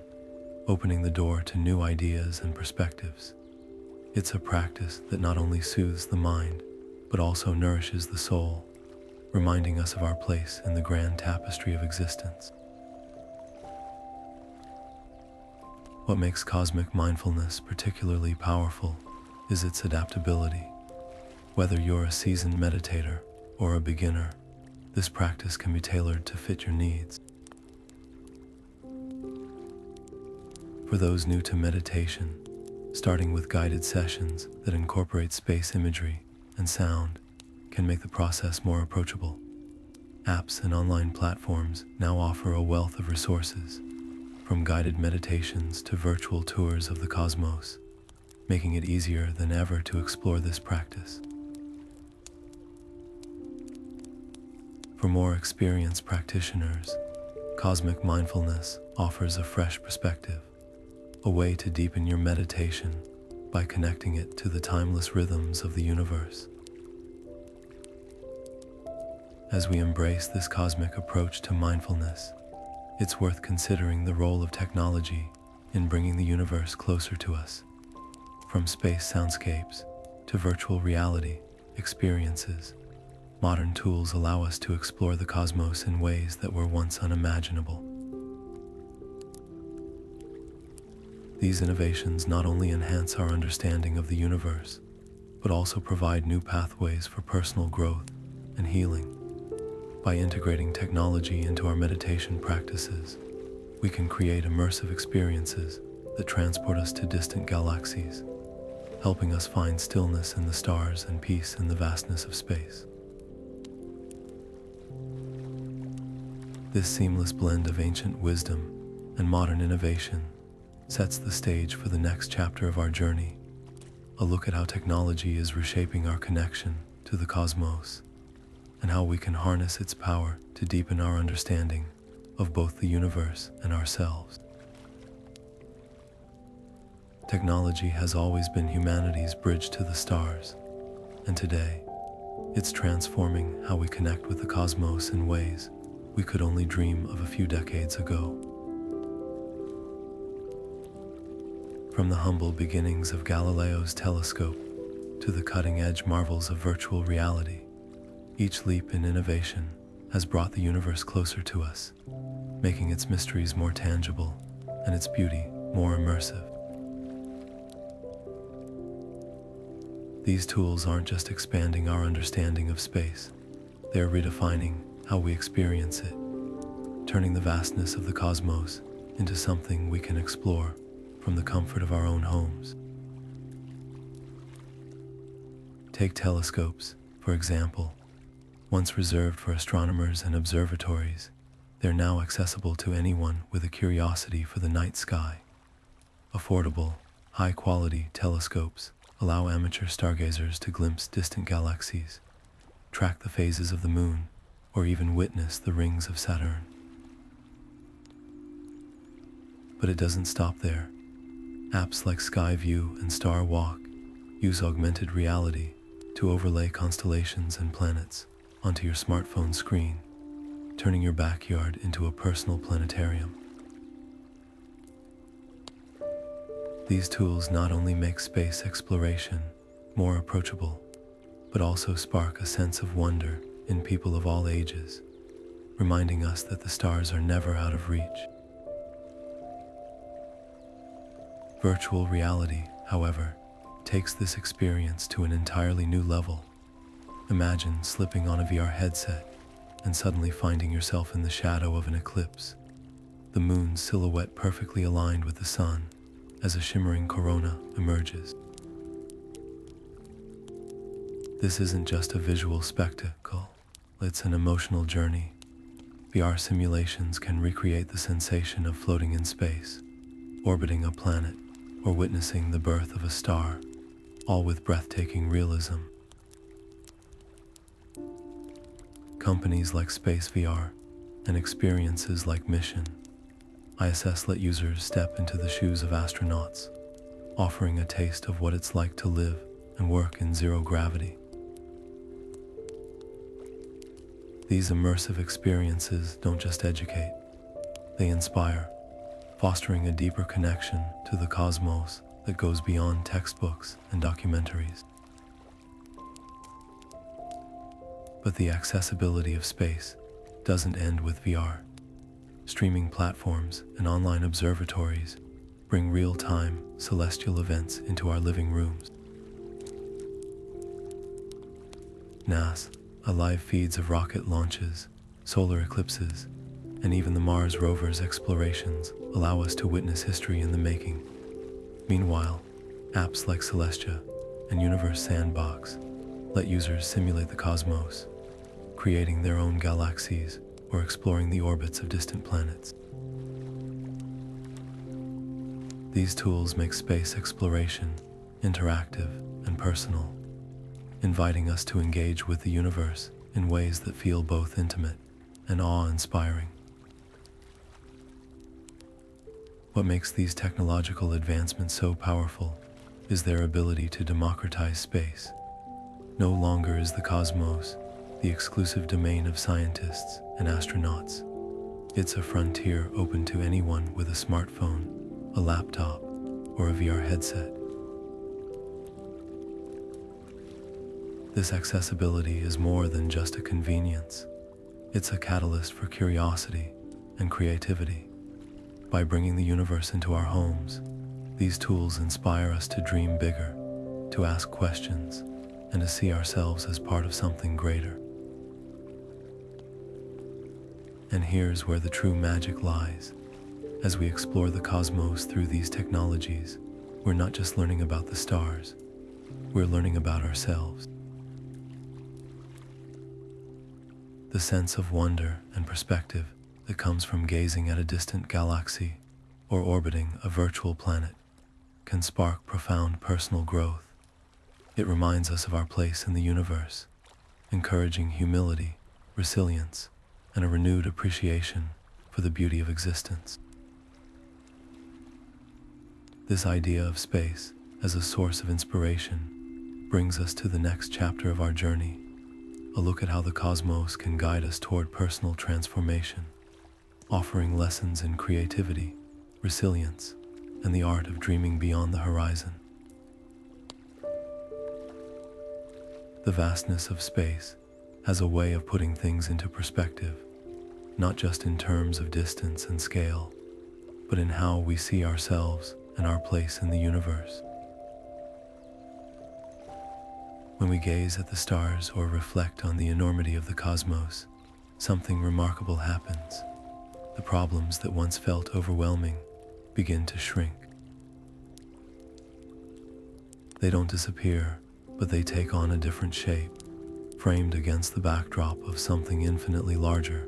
opening the door to new ideas and perspectives. It's a practice that not only soothes the mind, but also nourishes the soul, reminding us of our place in the grand tapestry of existence. What makes cosmic mindfulness particularly powerful is its adaptability. Whether you're a seasoned meditator or a beginner, this practice can be tailored to fit your needs. For those new to meditation, starting with guided sessions that incorporate space imagery and sound can make the process more approachable. Apps and online platforms now offer a wealth of resources, from guided meditations to virtual tours of the cosmos, making it easier than ever to explore this practice. For more experienced practitioners, cosmic mindfulness offers a fresh perspective, a way to deepen your meditation by connecting it to the timeless rhythms of the universe. As we embrace this cosmic approach to mindfulness, it's worth considering the role of technology in bringing the universe closer to us. From space soundscapes to virtual reality experiences, modern tools allow us to explore the cosmos in ways that were once unimaginable. These innovations not only enhance our understanding of the universe, but also provide new pathways for personal growth and healing. By integrating technology into our meditation practices, we can create immersive experiences that transport us to distant galaxies, helping us find stillness in the stars and peace in the vastness of space. This seamless blend of ancient wisdom and modern innovation sets the stage for the next chapter of our journey, a look at how technology is reshaping our connection to the cosmos and how we can harness its power to deepen our understanding of both the universe and ourselves. Technology has always been humanity's bridge to the stars, and today, it's transforming how we connect with the cosmos in ways we could only dream of a few decades ago. From the humble beginnings of Galileo's telescope to the cutting-edge marvels of virtual reality, each leap in innovation has brought the universe closer to us, making its mysteries more tangible and its beauty more immersive. These tools aren't just expanding our understanding of space, they are redefining how we experience it, turning the vastness of the cosmos into something we can explore from the comfort of our own homes. Take telescopes, for example. Once reserved for astronomers and observatories, they're now accessible to anyone with a curiosity for the night sky. Affordable, high-quality telescopes allow amateur stargazers to glimpse distant galaxies, track the phases of the moon, or even witness the rings of Saturn. But it doesn't stop there. Apps like Skyview and Star Walk use augmented reality to overlay constellations and planets onto your smartphone screen, turning your backyard into a personal planetarium. These tools not only make space exploration more approachable, but also spark a sense of wonder in people of all ages, reminding us that the stars are never out of reach. Virtual reality, however, takes this experience to an entirely new level. Imagine slipping on a VR headset and suddenly finding yourself in the shadow of an eclipse, the moon's silhouette perfectly aligned with the sun as a shimmering corona emerges. This isn't just a visual spectacle, it's an emotional journey. VR simulations can recreate the sensation of floating in space, orbiting a planet, or witnessing the birth of a star, all with breathtaking realism. Companies like Space VR and experiences like Mission ISS let users step into the shoes of astronauts, offering a taste of what it's like to live and work in zero gravity. These immersive experiences don't just educate, they inspire, fostering a deeper connection to the cosmos that goes beyond textbooks and documentaries. But the accessibility of space doesn't end with VR. Streaming platforms and online observatories bring real-time celestial events into our living rooms. NASA live feeds of rocket launches, solar eclipses, and even the Mars rover's explorations allow us to witness history in the making. Meanwhile, apps like Celestia and Universe Sandbox let users simulate the cosmos, creating their own galaxies or exploring the orbits of distant planets. These tools make space exploration interactive and personal, inviting us to engage with the universe in ways that feel both intimate and awe-inspiring. What makes these technological advancements so powerful is their ability to democratize space. No longer is the cosmos the exclusive domain of scientists and astronauts. It's a frontier open to anyone with a smartphone, a laptop, or a VR headset. This accessibility is more than just a convenience. It's a catalyst for curiosity and creativity. By bringing the universe into our homes, these tools inspire us to dream bigger, to ask questions, and to see ourselves as part of something greater. And here's where the true magic lies. As we explore the cosmos through these technologies, we're not just learning about the stars, we're learning about ourselves. The sense of wonder and perspective that comes from gazing at a distant galaxy or orbiting a virtual planet can spark profound personal growth. It reminds us of our place in the universe, encouraging humility, resilience, and a renewed appreciation for the beauty of existence. This idea of space as a source of inspiration brings us to the next chapter of our journey, a look at how the cosmos can guide us toward personal transformation, offering lessons in creativity, resilience, and the art of dreaming beyond the horizon. The vastness of space has a way of putting things into perspective, not just in terms of distance and scale, but in how we see ourselves and our place in the universe. When we gaze at the stars or reflect on the enormity of the cosmos, something remarkable happens. The problems that once felt overwhelming begin to shrink. They don't disappear, but they take on a different shape, framed against the backdrop of something infinitely larger.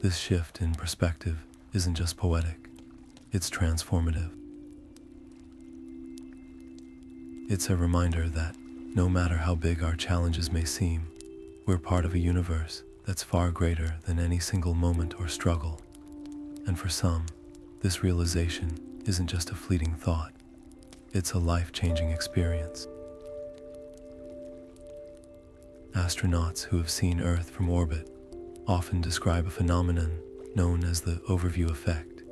This shift in perspective isn't just poetic, it's transformative. It's a reminder that no matter how big our challenges may seem, we're part of a universe that's far greater than any single moment or struggle. And for some, this realization isn't just a fleeting thought, it's a life-changing experience. Astronauts who have seen Earth from orbit often describe a phenomenon known as the overview effect.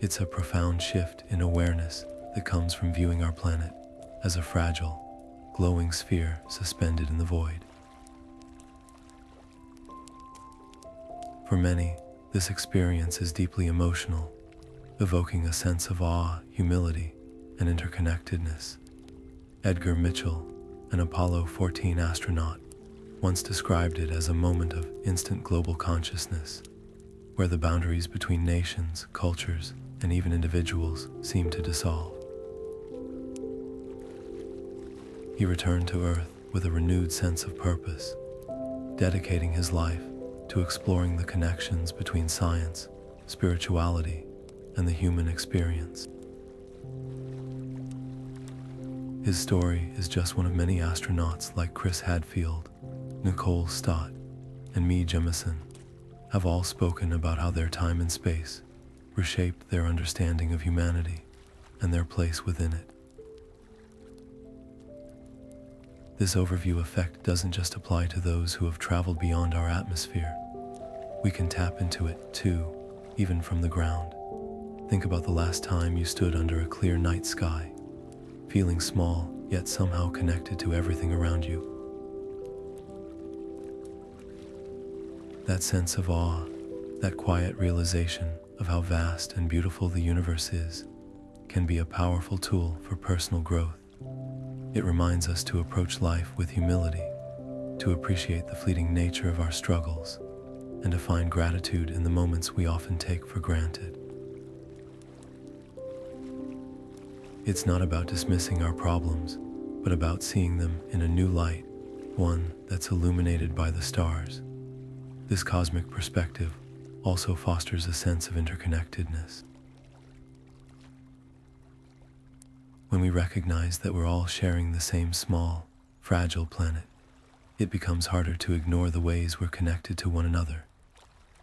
It's a profound shift in awareness that comes from viewing our planet as a fragile, glowing sphere suspended in the void. For many, this experience is deeply emotional, evoking a sense of awe, humility, and interconnectedness. Edgar Mitchell, an Apollo 14 astronaut, once described it as a moment of instant global consciousness, where the boundaries between nations, cultures, and even individuals seem to dissolve. He returned to Earth with a renewed sense of purpose, dedicating his life to exploring the connections between science, spirituality, and the human experience. His story is just one of many astronauts like Chris Hadfield, Nicole Stott, and Mee Jemison have all spoken about how their time in space reshaped their understanding of humanity and their place within it. This overview effect doesn't just apply to those who have traveled beyond our atmosphere. We can tap into it, too, even from the ground. Think about the last time you stood under a clear night sky, feeling small, yet somehow connected to everything around you. That sense of awe, that quiet realization of how vast and beautiful the universe is, can be a powerful tool for personal growth. It reminds us to approach life with humility, to appreciate the fleeting nature of our struggles, and to find gratitude in the moments we often take for granted. It's not about dismissing our problems, but about seeing them in a new light, one that's illuminated by the stars. This cosmic perspective also fosters a sense of interconnectedness. When we recognize that we're all sharing the same small, fragile planet, it becomes harder to ignore the ways we're connected to one another.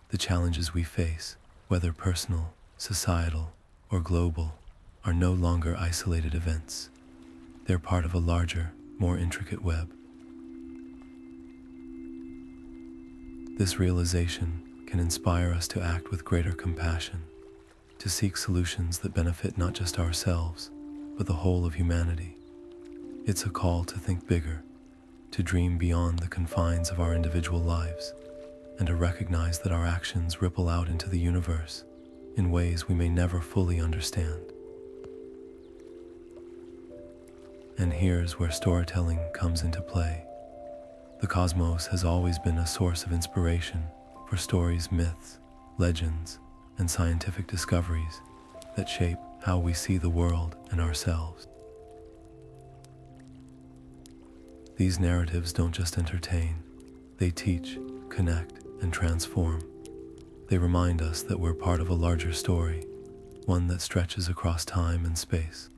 The challenges we face, whether personal, societal, or global, are no longer isolated events. They're part of a larger, more intricate web. This realization can inspire us to act with greater compassion, to seek solutions that benefit not just ourselves, but the whole of humanity. It's a call to think bigger, to dream beyond the confines of our individual lives, and to recognize that our actions ripple out into the universe in ways we may never fully understand. And here's where storytelling comes into play. The cosmos has always been a source of inspiration for stories, myths, legends, and scientific discoveries that shape how we see the world and ourselves. These narratives don't just entertain, they teach, connect, and transform. They remind us that we're part of a larger story, one that stretches across time and space.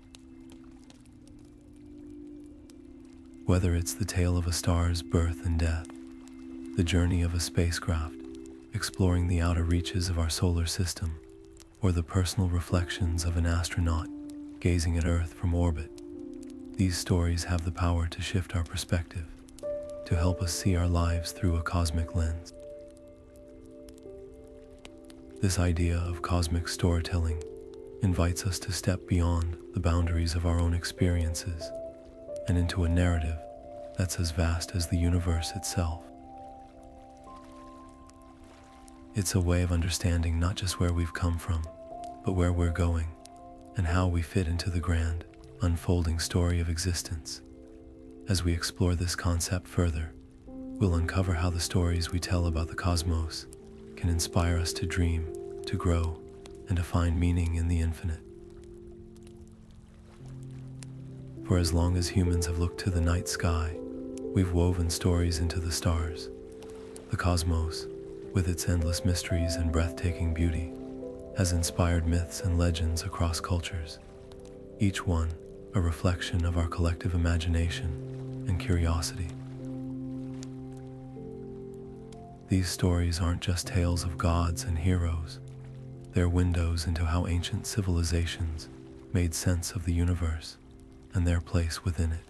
Whether it's the tale of a star's birth and death, the journey of a spacecraft exploring the outer reaches of our solar system, or the personal reflections of an astronaut gazing at Earth from orbit, these stories have the power to shift our perspective, to help us see our lives through a cosmic lens. This idea of cosmic storytelling invites us to step beyond the boundaries of our own experiences and into a narrative that's as vast as the universe itself. It's a way of understanding not just where we've come from, but where we're going, and how we fit into the grand, unfolding story of existence. As we explore this concept further, we'll uncover how the stories we tell about the cosmos can inspire us to dream, to grow, and to find meaning in the infinite. For as long as humans have looked to the night sky, we've woven stories into the stars. The cosmos, with its endless mysteries and breathtaking beauty, has inspired myths and legends across cultures, each one a reflection of our collective imagination and curiosity. These stories aren't just tales of gods and heroes, they're windows into how ancient civilizations made sense of the universe and their place within it.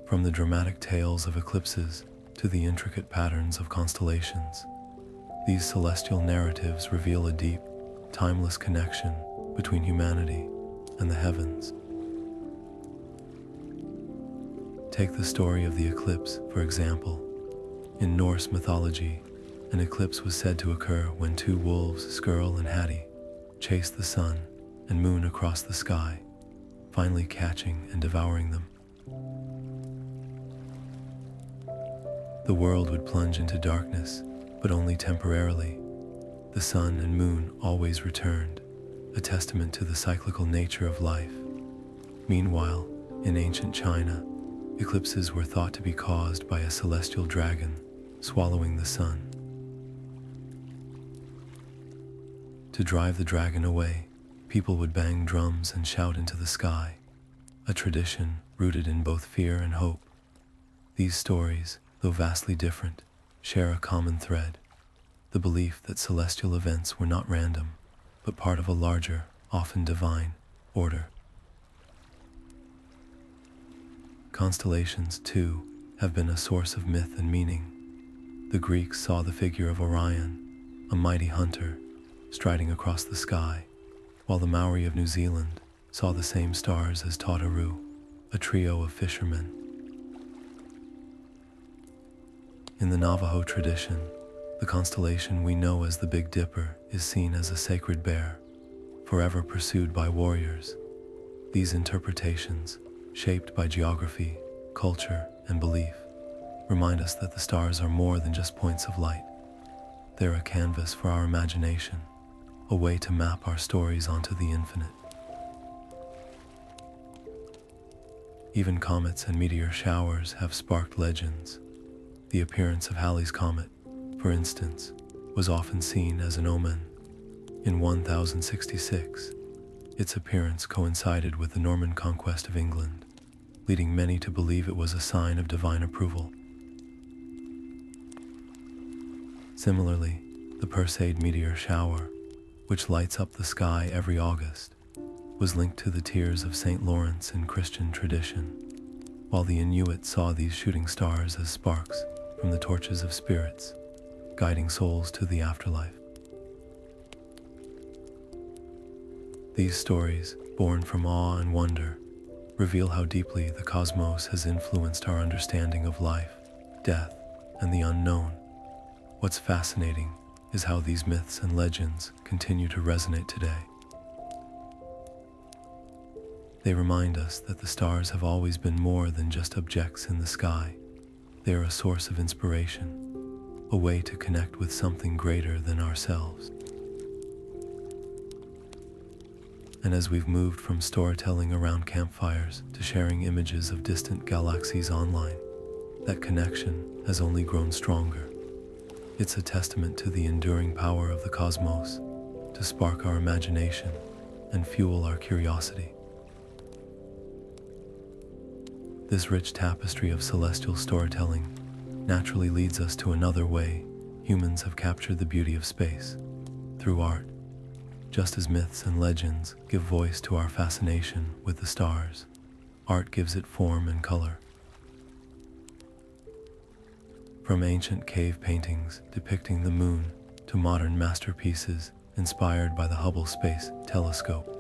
From the dramatic tales of eclipses to the intricate patterns of constellations, these celestial narratives reveal a deep, timeless connection between humanity and the heavens. Take the story of the eclipse, for example. In Norse mythology, an eclipse was said to occur when two wolves, Skurll and Hati, chased the sun and moon across the sky, finally catching and devouring them. The world would plunge into darkness, but only temporarily. The sun and moon always returned, a testament to the cyclical nature of life. Meanwhile, in ancient China, eclipses were thought to be caused by a celestial dragon swallowing the sun. To drive the dragon away, people would bang drums and shout into the sky, a tradition rooted in both fear and hope. These stories, though vastly different, share a common thread: the belief that celestial events were not random, but part of a larger, often divine, order. Constellations, too, have been a source of myth and meaning. The Greeks saw the figure of Orion, a mighty hunter, striding across the sky, while the Maori of New Zealand saw the same stars as Tataru, a trio of fishermen. In the Navajo tradition, the constellation we know as the Big Dipper is seen as a sacred bear, forever pursued by warriors. These interpretations, shaped by geography, culture, and belief, remind us that the stars are more than just points of light. They're a canvas for our imagination, a way to map our stories onto the infinite. Even comets and meteor showers have sparked legends. The appearance of Halley's Comet, for instance, was often seen as an omen. In 1066, its appearance coincided with the Norman conquest of England, leading many to believe it was a sign of divine approval. Similarly, the Perseid meteor shower, which lights up the sky every August, was linked to the tears of St. Lawrence in Christian tradition, while the Inuit saw these shooting stars as sparks from the torches of spirits, guiding souls to the afterlife. These stories, born from awe and wonder, reveal how deeply the cosmos has influenced our understanding of life, death, and the unknown. What's fascinating is how these myths and legends continue to resonate today. They remind us that the stars have always been more than just objects in the sky. They are a source of inspiration, a way to connect with something greater than ourselves. And as we've moved from storytelling around campfires to sharing images of distant galaxies online, that connection has only grown stronger. It's a testament to the enduring power of the cosmos to spark our imagination and fuel our curiosity. This rich tapestry of celestial storytelling naturally leads us to another way humans have captured the beauty of space, through art. Just as myths and legends give voice to our fascination with the stars, art gives it form and color. From ancient cave paintings depicting the moon to modern masterpieces inspired by the Hubble Space Telescope,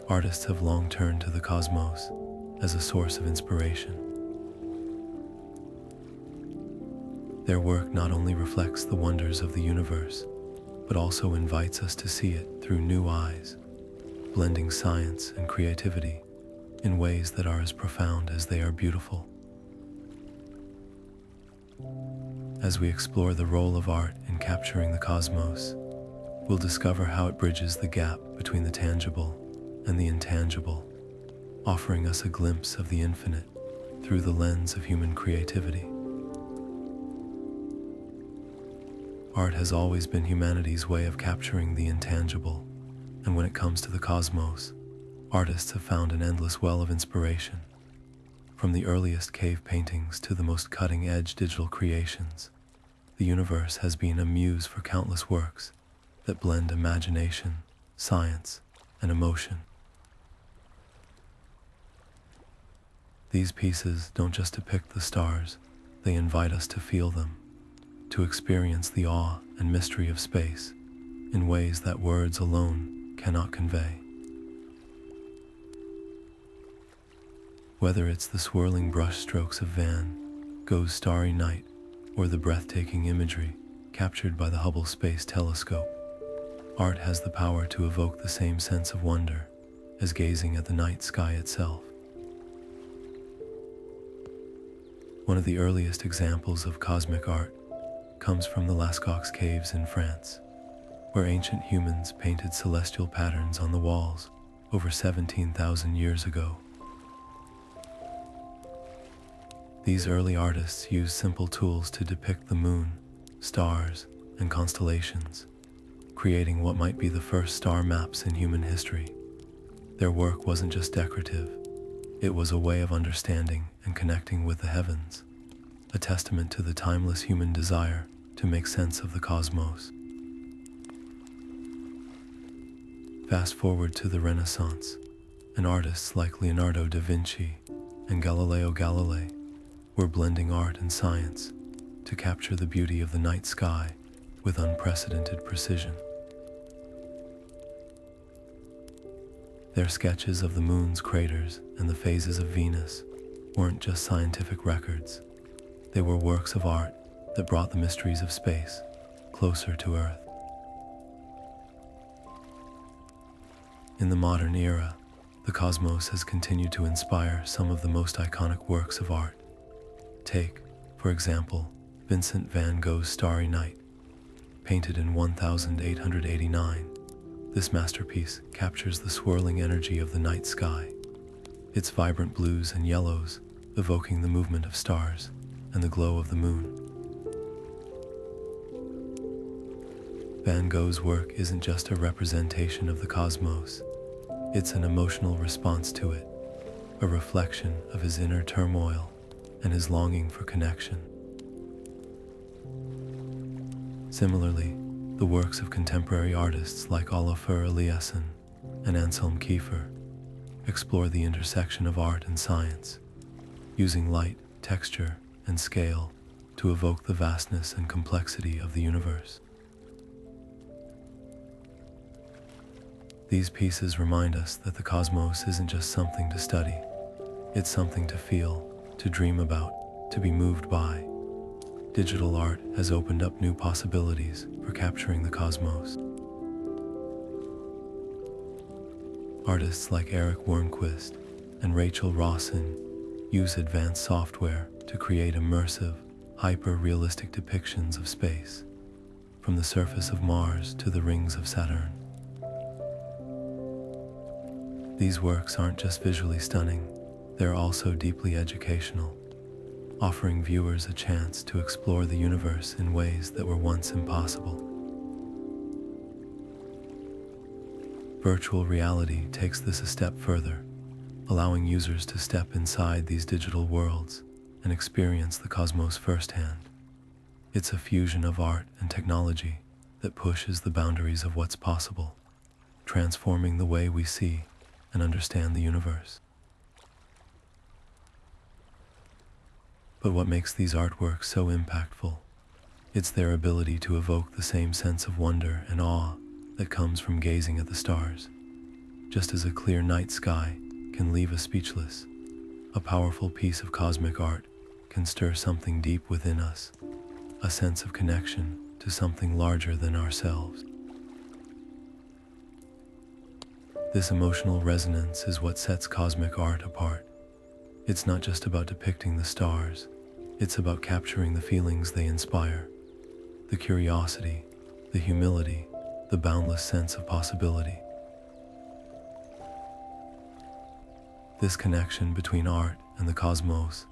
artists have long turned to the cosmos as a source of inspiration. Their work not only reflects the wonders of the universe, but also invites us to see it through new eyes, blending science and creativity in ways that are as profound as they are beautiful. As we explore the role of art in capturing the cosmos, we'll discover how it bridges the gap between the tangible and the intangible, offering us a glimpse of the infinite through the lens of human creativity. Art has always been humanity's way of capturing the intangible, and when it comes to the cosmos, artists have found an endless well of inspiration. From the earliest cave paintings to the most cutting-edge digital creations, the universe has been a muse for countless works that blend imagination, science, and emotion. These pieces don't just depict the stars, they invite us to feel them, to experience the awe and mystery of space in ways that words alone cannot convey. Whether it's the swirling brushstrokes of Van Gogh's Starry Night or the breathtaking imagery captured by the Hubble Space Telescope, art has the power to evoke the same sense of wonder as gazing at the night sky itself. One of the earliest examples of cosmic art comes from the Lascaux caves in France, where ancient humans painted celestial patterns on the walls over 17,000 years ago. These early artists used simple tools to depict the moon, stars, and constellations, creating what might be the first star maps in human history. Their work wasn't just decorative, it was a way of understanding and connecting with the heavens, a testament to the timeless human desire to make sense of the cosmos. Fast forward to the Renaissance, and artists like Leonardo da Vinci and Galileo Galilei were blending art and science to capture the beauty of the night sky with unprecedented precision. Their sketches of the moon's craters and the phases of Venus weren't just scientific records. They were works of art that brought the mysteries of space closer to Earth. In the modern era, the cosmos has continued to inspire some of the most iconic works of art. Take, for example, Vincent van Gogh's Starry Night. Painted in 1889, this masterpiece captures the swirling energy of the night sky, its vibrant blues and yellows evoking the movement of stars and the glow of the moon. Van Gogh's work isn't just a representation of the cosmos, it's an emotional response to it, a reflection of his inner turmoil and his longing for connection. Similarly, the works of contemporary artists like Olafur Eliasson and Anselm Kiefer explore the intersection of art and science, using light, texture, and scale to evoke the vastness and complexity of the universe. These pieces remind us that the cosmos isn't just something to study, it's something to feel, to dream about, to be moved by. Digital art has opened up new possibilities for capturing the cosmos. Artists like Eric Wernquist and Rachel Rawson use advanced software to create immersive, hyper-realistic depictions of space, from the surface of Mars to the rings of Saturn. These works aren't just visually stunning, they're also deeply educational, offering viewers a chance to explore the universe in ways that were once impossible. Virtual reality takes this a step further, allowing users to step inside these digital worlds and experience the cosmos firsthand. It's a fusion of art and technology that pushes the boundaries of what's possible, transforming the way we see and understand the universe. But what makes these artworks so impactful? It's their ability to evoke the same sense of wonder and awe that comes from gazing at the stars. Just as a clear night sky can leave us speechless, a powerful piece of cosmic art can stir something deep within us, a sense of connection to something larger than ourselves. This emotional resonance is what sets cosmic art apart. It's not just about depicting the stars, it's about capturing the feelings they inspire, the curiosity, the humility, the boundless sense of possibility. This connection between art and the cosmos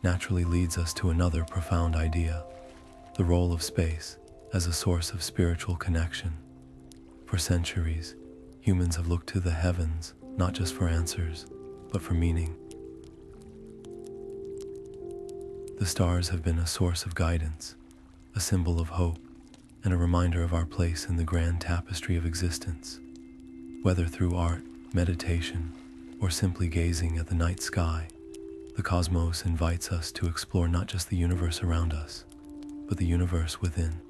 naturally leads us to another profound idea, the role of space as a source of spiritual connection. For centuries, humans have looked to the heavens not just for answers, but for meaning. The stars have been a source of guidance, a symbol of hope, and a reminder of our place in the grand tapestry of existence. Whether through art, meditation, or simply gazing at the night sky, the cosmos invites us to explore not just the universe around us, but the universe within.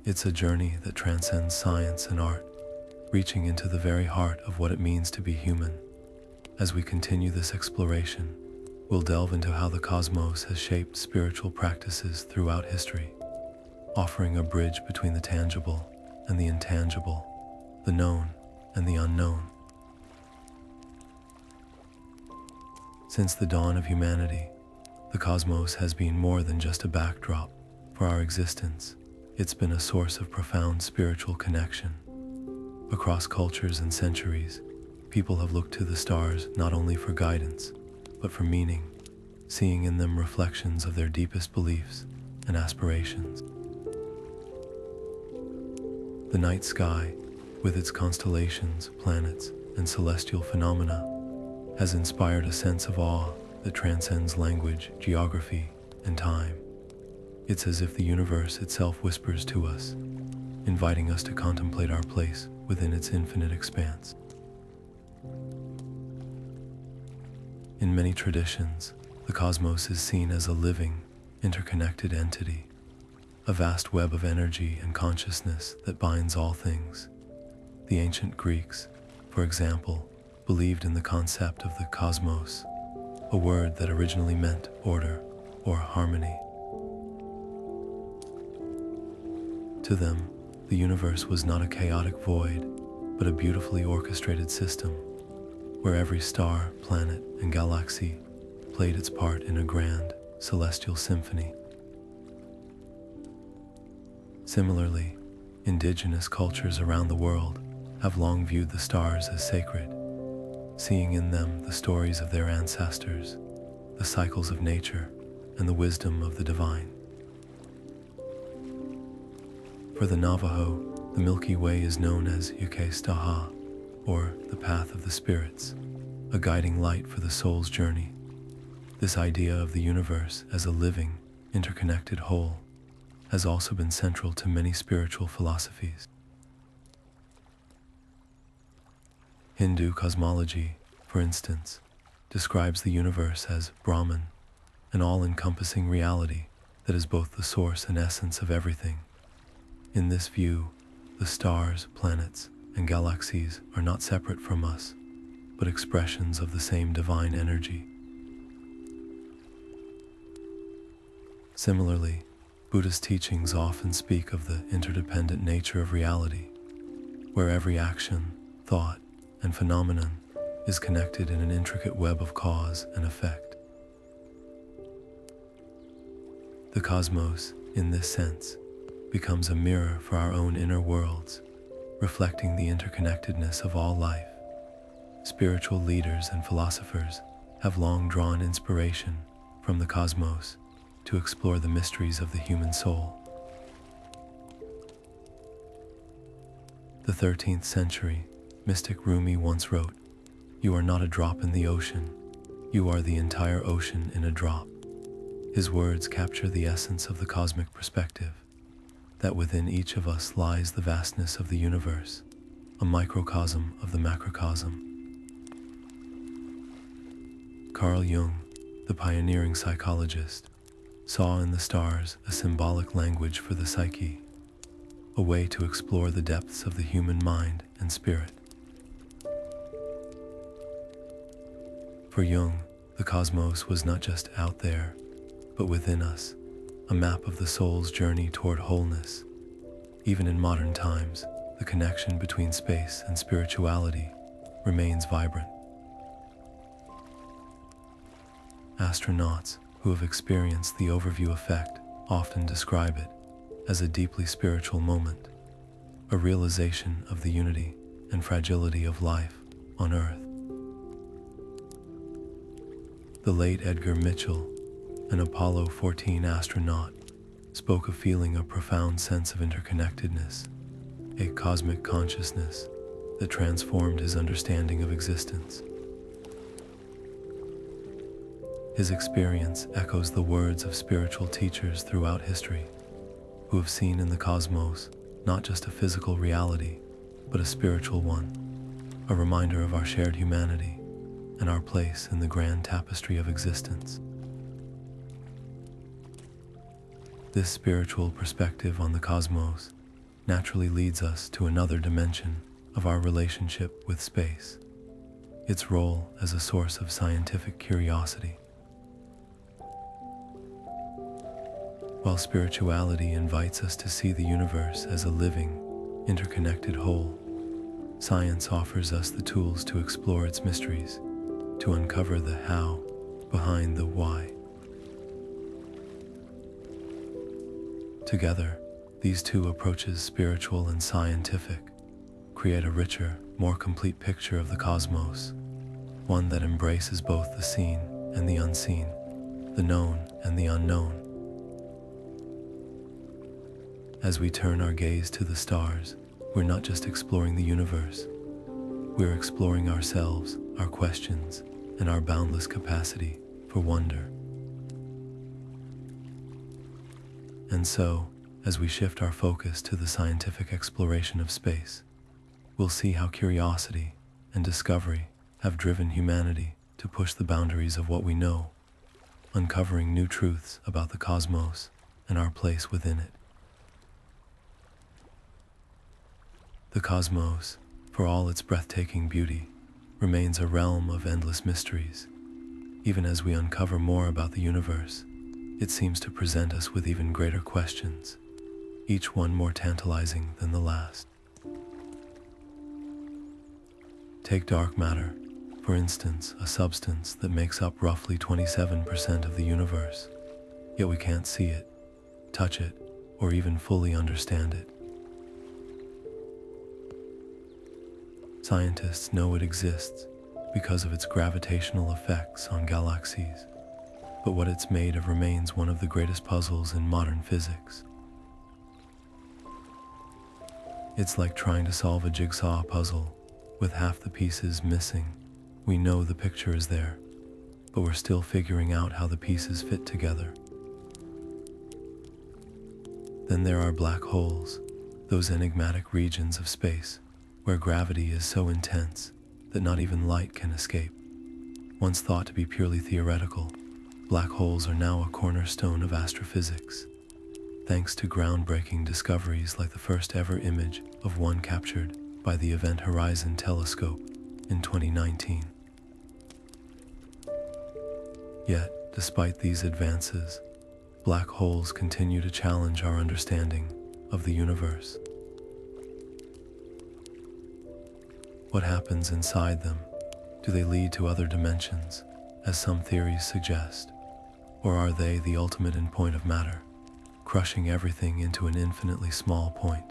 It's a journey that transcends science and art, reaching into the very heart of what it means to be human. As we continue this exploration, we'll delve into how the cosmos has shaped spiritual practices throughout history, offering a bridge between the tangible and the intangible, the known and the unknown. Since the dawn of humanity, the cosmos has been more than just a backdrop for our existence. It's been a source of profound spiritual connection. Across cultures and centuries, people have looked to the stars not only for guidance, but for meaning, seeing in them reflections of their deepest beliefs and aspirations. The night sky, with its constellations, planets, and celestial phenomena, has inspired a sense of awe that transcends language, geography, and time. It's as if the universe itself whispers to us, inviting us to contemplate our place within its infinite expanse. In many traditions, the cosmos is seen as a living, interconnected entity, a vast web of energy and consciousness that binds all things. The ancient Greeks, for example, believed in the concept of the cosmos, a word that originally meant order or harmony. To them, the universe was not a chaotic void, but a beautifully orchestrated system, where every star, planet, and galaxy played its part in a grand, celestial symphony. Similarly, indigenous cultures around the world have long viewed the stars as sacred, seeing in them the stories of their ancestors, the cycles of nature, and the wisdom of the divine. For the Navajo, the Milky Way is known as Yuke-Staha, or the path of the spirits, a guiding light for the soul's journey. This idea of the universe as a living, interconnected whole has also been central to many spiritual philosophies. Hindu cosmology, for instance, describes the universe as Brahman, an all-encompassing reality that is both the source and essence of everything. In this view, the stars, planets, and galaxies are not separate from us, but expressions of the same divine energy. Similarly, Buddhist teachings often speak of the interdependent nature of reality, where every action, thought, and phenomenon is connected in an intricate web of cause and effect. The cosmos, in this sense, becomes a mirror for our own inner worlds, reflecting the interconnectedness of all life. Spiritual leaders and philosophers have long drawn inspiration from the cosmos to explore the mysteries of the human soul. The 13th century mystic Rumi once wrote, "You are not a drop in the ocean, you are the entire ocean in a drop." His words capture the essence of the cosmic perspective, that within each of us lies the vastness of the universe, a microcosm of the macrocosm. Carl Jung, the pioneering psychologist, saw in the stars a symbolic language for the psyche, a way to explore the depths of the human mind and spirit. For Jung, the cosmos was not just out there, but within us, a map of the soul's journey toward wholeness. Even in modern times, the connection between space and spirituality remains vibrant. Astronauts who have experienced the overview effect often describe it as a deeply spiritual moment, a realization of the unity and fragility of life on Earth. The late Edgar Mitchell, an Apollo 14 astronaut, spoke of feeling a profound sense of interconnectedness, a cosmic consciousness that transformed his understanding of existence. His experience echoes the words of spiritual teachers throughout history, who have seen in the cosmos not just a physical reality, but a spiritual one, a reminder of our shared humanity and our place in the grand tapestry of existence. This spiritual perspective on the cosmos naturally leads us to another dimension of our relationship with space, its role as a source of scientific curiosity. While spirituality invites us to see the universe as a living, interconnected whole, science offers us the tools to explore its mysteries, to uncover the how behind the why. Together, these two approaches, spiritual and scientific, create a richer, more complete picture of the cosmos, one that embraces both the seen and the unseen, the known and the unknown. As we turn our gaze to the stars, we're not just exploring the universe, we're exploring ourselves, our questions, and our boundless capacity for wonder. And so, as we shift our focus to the scientific exploration of space, we'll see how curiosity and discovery have driven humanity to push the boundaries of what we know, uncovering new truths about the cosmos and our place within it. The cosmos, for all its breathtaking beauty, remains a realm of endless mysteries. Even as we uncover more about the universe, it seems to present us with even greater questions, each one more tantalizing than the last. Take dark matter, for instance, a substance that makes up roughly 27% of the universe, yet we can't see it, touch it, or even fully understand it. Scientists know it exists because of its gravitational effects on galaxies, but what it's made of remains one of the greatest puzzles in modern physics. It's like trying to solve a jigsaw puzzle with half the pieces missing. We know the picture is there, but we're still figuring out how the pieces fit together. Then there are black holes, those enigmatic regions of space where gravity is so intense that not even light can escape. Once thought to be purely theoretical, black holes are now a cornerstone of astrophysics, thanks to groundbreaking discoveries like the first ever image of one captured by the Event Horizon Telescope in 2019. Yet, despite these advances, black holes continue to challenge our understanding of the universe. What happens inside them? Do they lead to other dimensions, as some theories suggest? Or are they the ultimate endpoint of matter, crushing everything into an infinitely small point?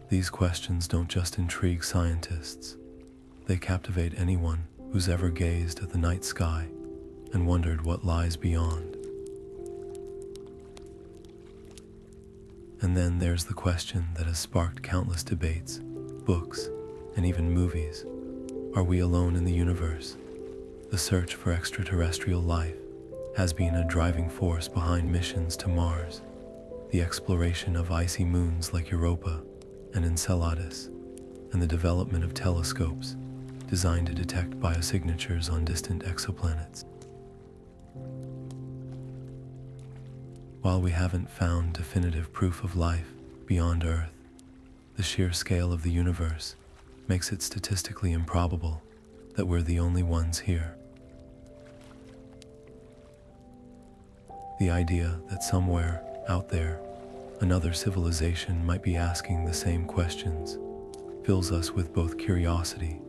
These questions don't just intrigue scientists, they captivate anyone who's ever gazed at the night sky and wondered what lies beyond. And then there's the question that has sparked countless debates, books, and even movies. Are we alone in the universe? The search for extraterrestrial life has been a driving force behind missions to Mars, the exploration of icy moons like Europa and Enceladus, and the development of telescopes designed to detect biosignatures on distant exoplanets. While we haven't found definitive proof of life beyond Earth, the sheer scale of the universe makes it statistically improbable that we're the only ones here. The idea that somewhere out there, another civilization might be asking the same questions fills us with both curiosity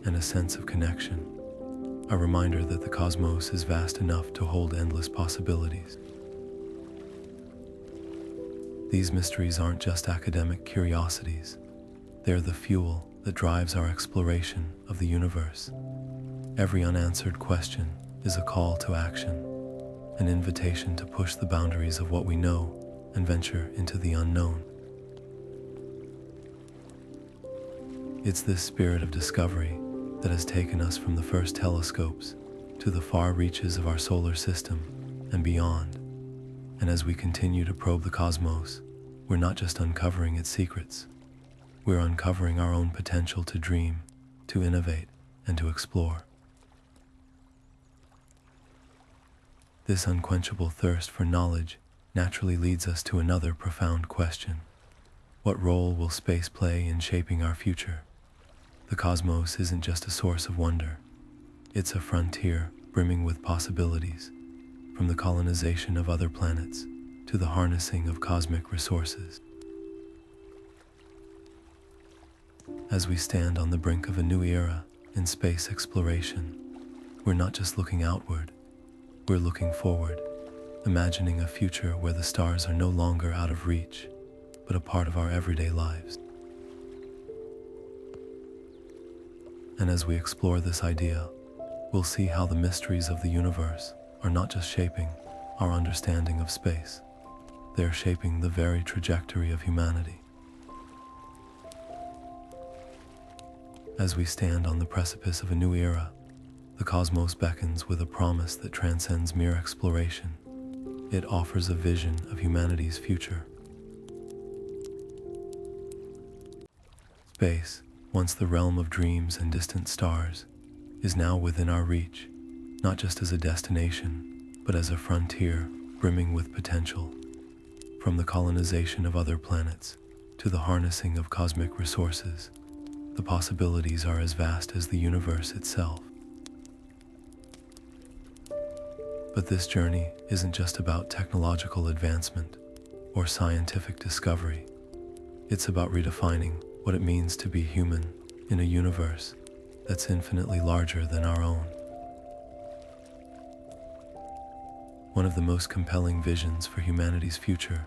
and a sense of connection, a reminder that the cosmos is vast enough to hold endless possibilities. These mysteries aren't just academic curiosities, they're the fuel that drives our exploration of the universe. Every unanswered question is a call to action, an invitation to push the boundaries of what we know and venture into the unknown. It's this spirit of discovery that has taken us from the first telescopes to the far reaches of our solar system and beyond. And as we continue to probe the cosmos, we're not just uncovering its secrets, we're uncovering our own potential to dream, to innovate, and to explore. This unquenchable thirst for knowledge naturally leads us to another profound question. What role will space play in shaping our future? The cosmos isn't just a source of wonder, it's a frontier brimming with possibilities, from the colonization of other planets to the harnessing of cosmic resources. As we stand on the brink of a new era in space exploration, we're not just looking outward, we're looking forward, imagining a future where the stars are no longer out of reach, but a part of our everyday lives. And as we explore this idea, we'll see how the mysteries of the universe are not just shaping our understanding of space, they're shaping the very trajectory of humanity. As we stand on the precipice of a new era, the cosmos beckons with a promise that transcends mere exploration. It offers a vision of humanity's future. Space, once the realm of dreams and distant stars, is now within our reach, not just as a destination, but as a frontier brimming with potential. From the colonization of other planets to the harnessing of cosmic resources, the possibilities are as vast as the universe itself. But this journey isn't just about technological advancement or scientific discovery. It's about redefining what it means to be human in a universe that's infinitely larger than our own. One of the most compelling visions for humanity's future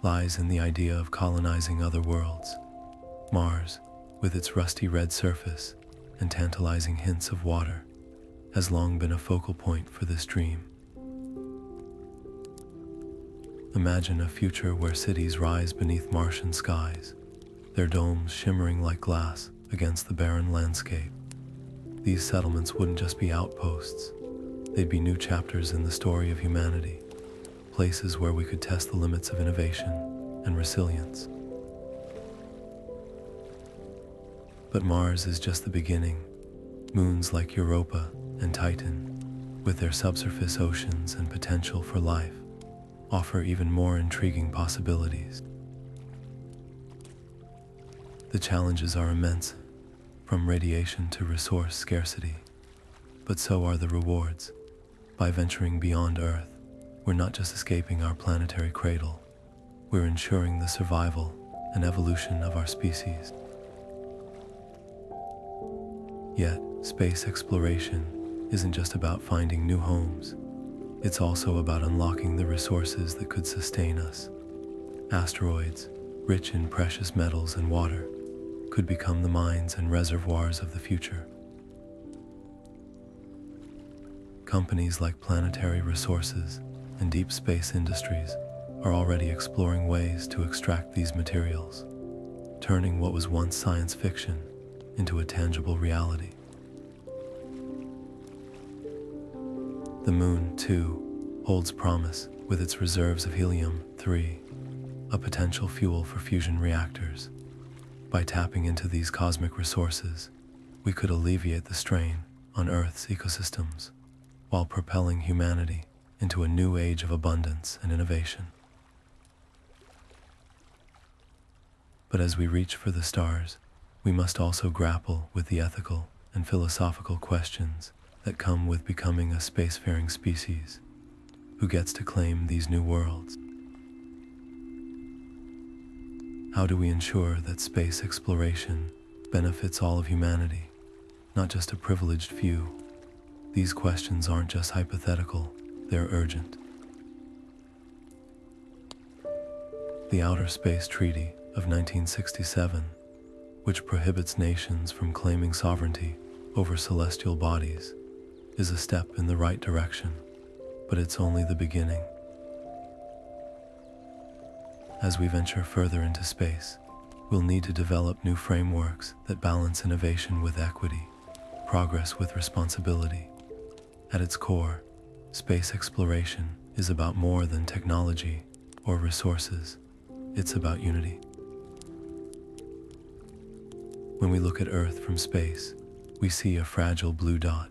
lies in the idea of colonizing other worlds. Mars, with its rusty red surface and tantalizing hints of water, has long been a focal point for this dream. Imagine a future where cities rise beneath Martian skies, their domes shimmering like glass against the barren landscape. These settlements wouldn't just be outposts, they'd be new chapters in the story of humanity, places where we could test the limits of innovation and resilience. But Mars is just the beginning. Moons like Europa and Titan, with their subsurface oceans and potential for life, offer even more intriguing possibilities. The challenges are immense, from radiation to resource scarcity, but so are the rewards. By venturing beyond Earth, we're not just escaping our planetary cradle, we're ensuring the survival and evolution of our species. Yet, space exploration isn't just about finding new homes. It's also about unlocking the resources that could sustain us. Asteroids, rich in precious metals and water, could become the mines and reservoirs of the future. Companies like Planetary Resources and Deep Space Industries are already exploring ways to extract these materials, turning what was once science fiction into a tangible reality. The Moon, too, holds promise with its reserves of helium-3, a potential fuel for fusion reactors. By tapping into these cosmic resources, we could alleviate the strain on Earth's ecosystems while propelling humanity into a new age of abundance and innovation. But as we reach for the stars, we must also grapple with the ethical and philosophical questions that come with becoming a spacefaring species. Who gets to claim these new worlds? How do we ensure that space exploration benefits all of humanity, not just a privileged few? These questions aren't just hypothetical, they're urgent. The Outer Space Treaty of 1967, which prohibits nations from claiming sovereignty over celestial bodies, is a step in the right direction, but it's only the beginning. As we venture further into space, we'll need to develop new frameworks that balance innovation with equity, progress with responsibility. At its core, space exploration is about more than technology or resources. It's about unity. When we look at Earth from space, we see a fragile blue dot,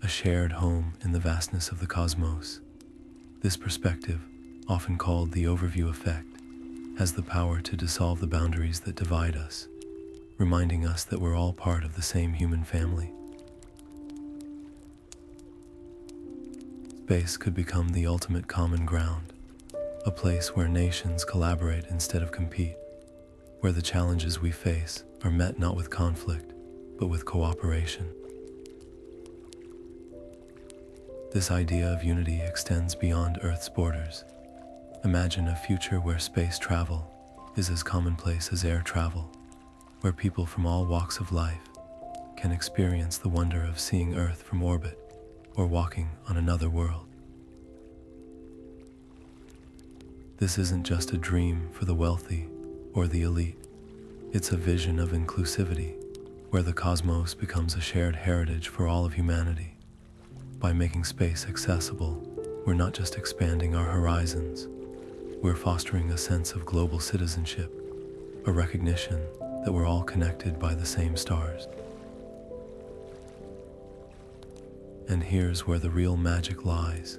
a shared home in the vastness of the cosmos. This perspective, often called the overview effect, has the power to dissolve the boundaries that divide us, reminding us that we're all part of the same human family. Space could become the ultimate common ground, a place where nations collaborate instead of compete, where the challenges we face are met not with conflict, but with cooperation. This idea of unity extends beyond Earth's borders. Imagine a future where space travel is as commonplace as air travel, where people from all walks of life can experience the wonder of seeing Earth from orbit or walking on another world. This isn't just a dream for the wealthy or the elite. It's a vision of inclusivity, where the cosmos becomes a shared heritage for all of humanity. By making space accessible, we're not just expanding our horizons, we're fostering a sense of global citizenship, a recognition that we're all connected by the same stars. And here's where the real magic lies.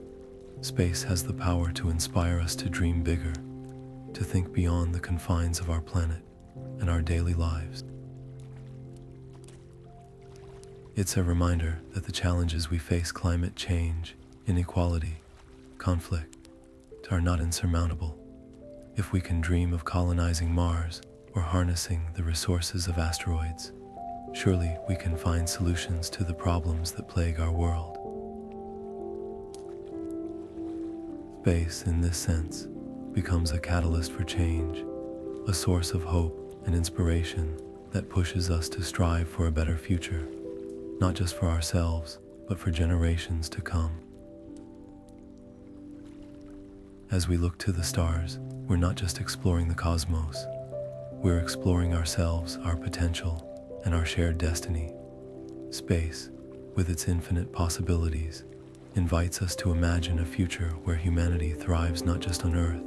Space has the power to inspire us to dream bigger, to think beyond the confines of our planet and our daily lives. It's a reminder that the challenges we face, climate change, inequality, conflict, are not insurmountable. If we can dream of colonizing Mars or harnessing the resources of asteroids, surely we can find solutions to the problems that plague our world. Space, in this sense, becomes a catalyst for change, a source of hope and inspiration that pushes us to strive for a better future, not just for ourselves, but for generations to come. As we look to the stars, we're not just exploring the cosmos, we're exploring ourselves, our potential, and our shared destiny. Space, with its infinite possibilities, invites us to imagine a future where humanity thrives not just on Earth,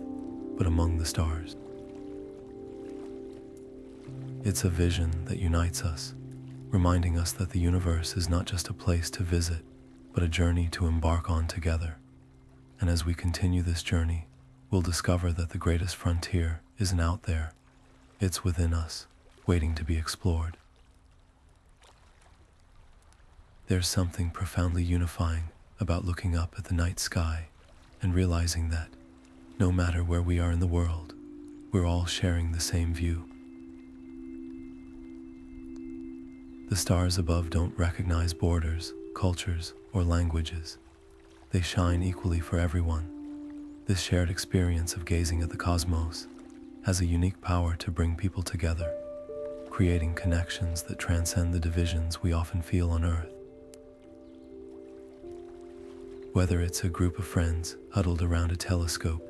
but among the stars. It's a vision that unites us, reminding us that the universe is not just a place to visit, but a journey to embark on together. And as we continue this journey, we'll discover that the greatest frontier isn't out there. It's within us, waiting to be explored. There's something profoundly unifying about looking up at the night sky and realizing that, no matter where we are in the world, we're all sharing the same view. The stars above don't recognize borders, cultures, or languages. They shine equally for everyone. This shared experience of gazing at the cosmos has a unique power to bring people together, creating connections that transcend the divisions we often feel on Earth. Whether it's a group of friends huddled around a telescope,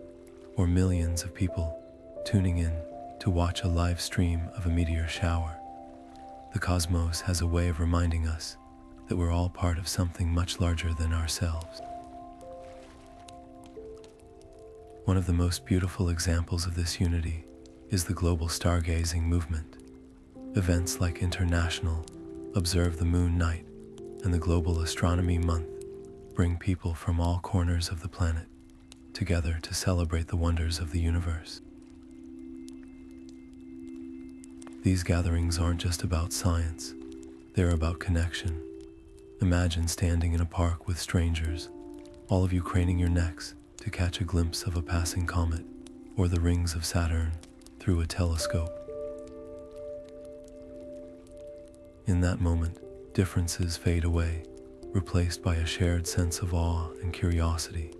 or millions of people tuning in to watch a live stream of a meteor shower, the cosmos has a way of reminding us that we're all part of something much larger than ourselves. One of the most beautiful examples of this unity is the global stargazing movement. Events like International Observe the Moon Night and the Global Astronomy Month bring people from all corners of the planet together to celebrate the wonders of the universe. These gatherings aren't just about science, they're about connection. Imagine standing in a park with strangers, all of you craning your necks to catch a glimpse of a passing comet or the rings of Saturn through a telescope. In that moment, differences fade away, replaced by a shared sense of awe and curiosity.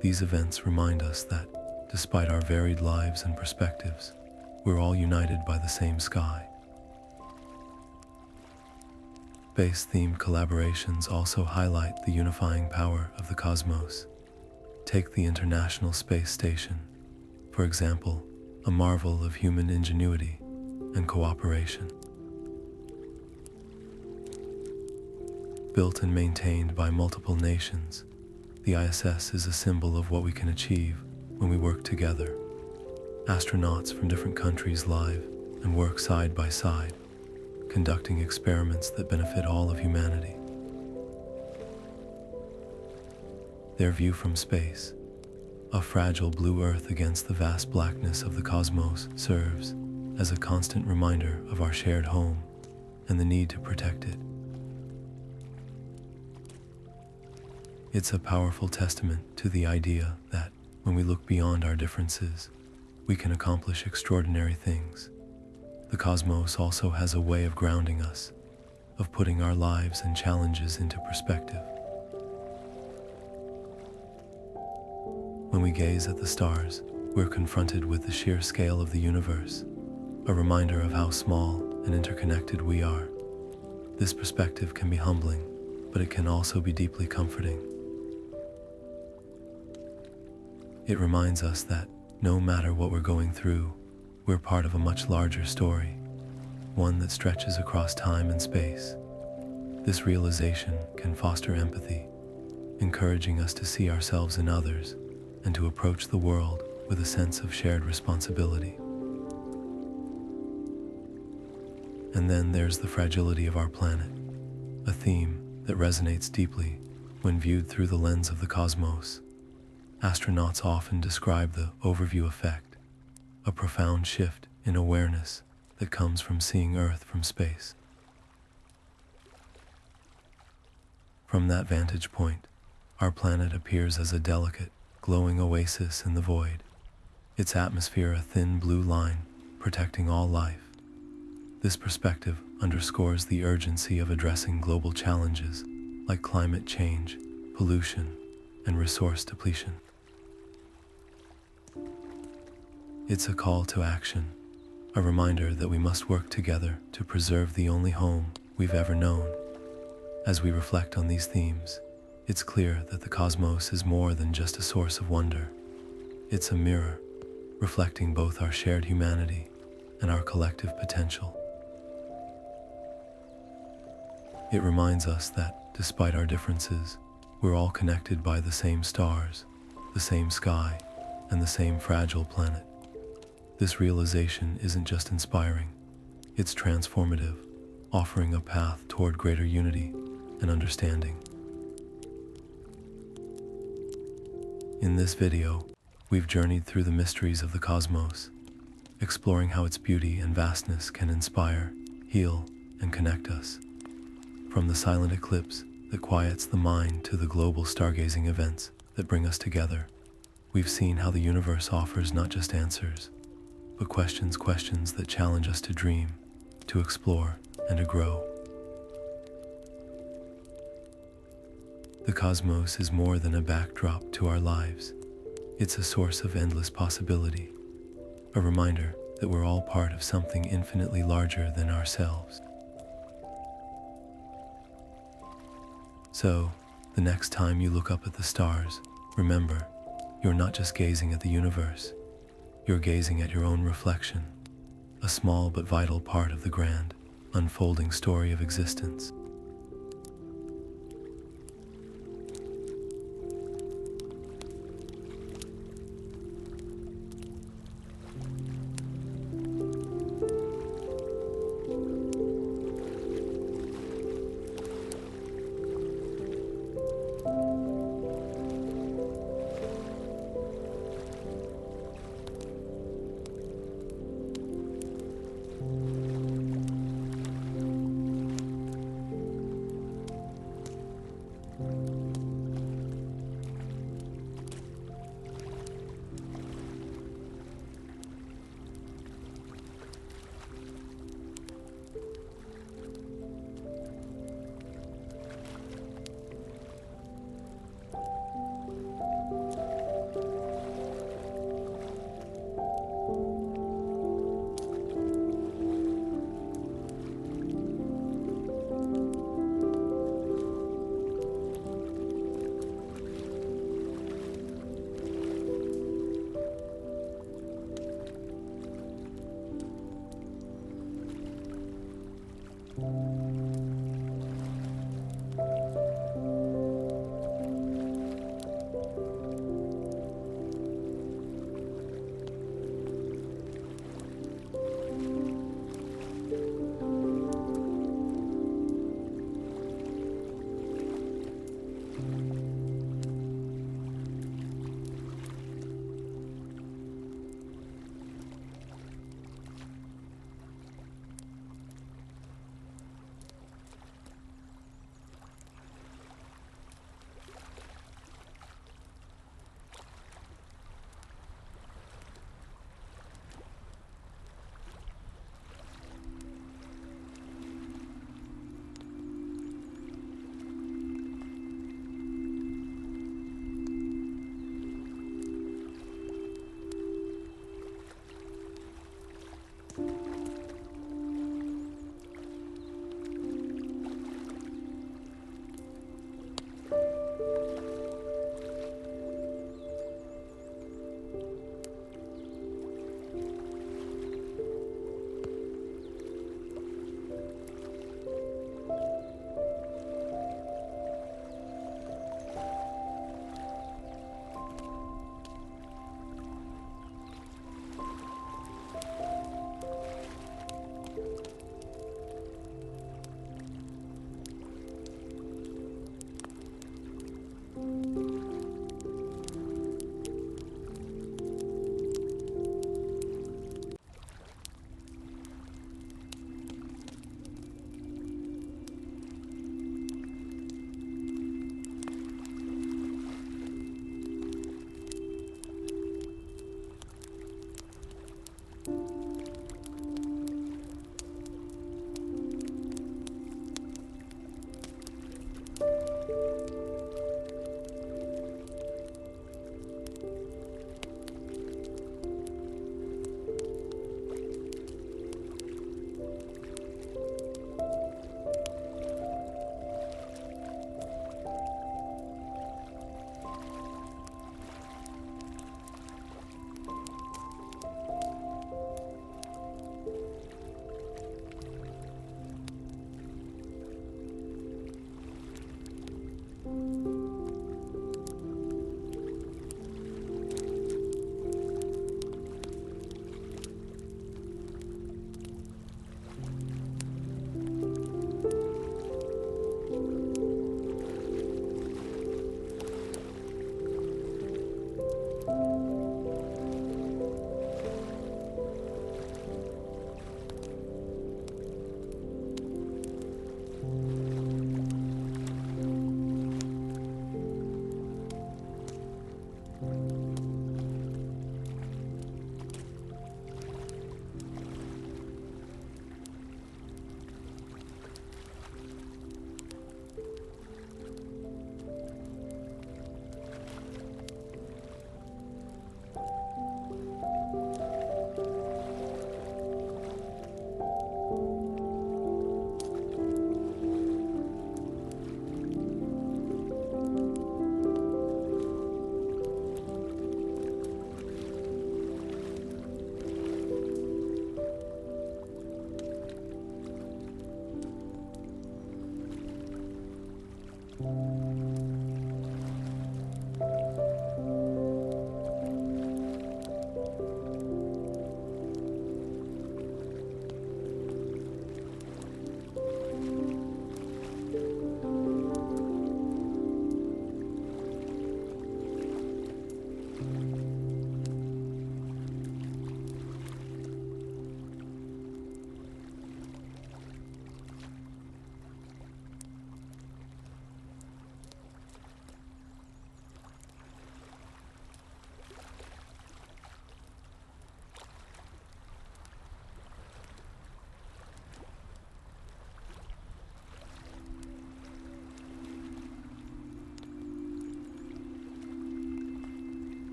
These events remind us that, despite our varied lives and perspectives, we're all united by the same sky. Space-themed collaborations also highlight the unifying power of the cosmos. Take the International Space Station, for example, a marvel of human ingenuity and cooperation. Built and maintained by multiple nations, the ISS is a symbol of what we can achieve when we work together. Astronauts from different countries live and work side by side, conducting experiments that benefit all of humanity. Their view from space, a fragile blue Earth against the vast blackness of the cosmos, serves as a constant reminder of our shared home and the need to protect it. It's a powerful testament to the idea that when we look beyond our differences, we can accomplish extraordinary things. The cosmos also has a way of grounding us, of putting our lives and challenges into perspective. When we gaze at the stars, we're confronted with the sheer scale of the universe, a reminder of how small and interconnected we are. This perspective can be humbling, but it can also be deeply comforting. It reminds us that no matter what we're going through, we're part of a much larger story, one that stretches across time and space. This realization can foster empathy, encouraging us to see ourselves in others and to approach the world with a sense of shared responsibility. And then there's the fragility of our planet, a theme that resonates deeply when viewed through the lens of the cosmos. Astronauts often describe the overview effect, a profound shift in awareness that comes from seeing Earth from space. From that vantage point, our planet appears as a delicate, glowing oasis in the void, its atmosphere a thin blue line protecting all life. This perspective underscores the urgency of addressing global challenges like climate change, pollution, and resource depletion. It's a call to action, a reminder that we must work together to preserve the only home we've ever known. As we reflect on these themes, it's clear that the cosmos is more than just a source of wonder. It's a mirror, reflecting both our shared humanity and our collective potential. It reminds us that, despite our differences, we're all connected by the same stars, the same sky, and the same fragile planet. This realization isn't just inspiring, it's transformative, offering a path toward greater unity and understanding. In this video, we've journeyed through the mysteries of the cosmos, exploring how its beauty and vastness can inspire, heal, and connect us. From the silent eclipse that quiets the mind to the global stargazing events that bring us together, we've seen how the universe offers not just answers, but questions that challenge us to dream, to explore, and to grow. The cosmos is more than a backdrop to our lives. It's a source of endless possibility, a reminder that we're all part of something infinitely larger than ourselves. So, the next time you look up at the stars, remember, you're not just gazing at the universe, you're gazing at your own reflection, a small but vital part of the grand, unfolding story of existence.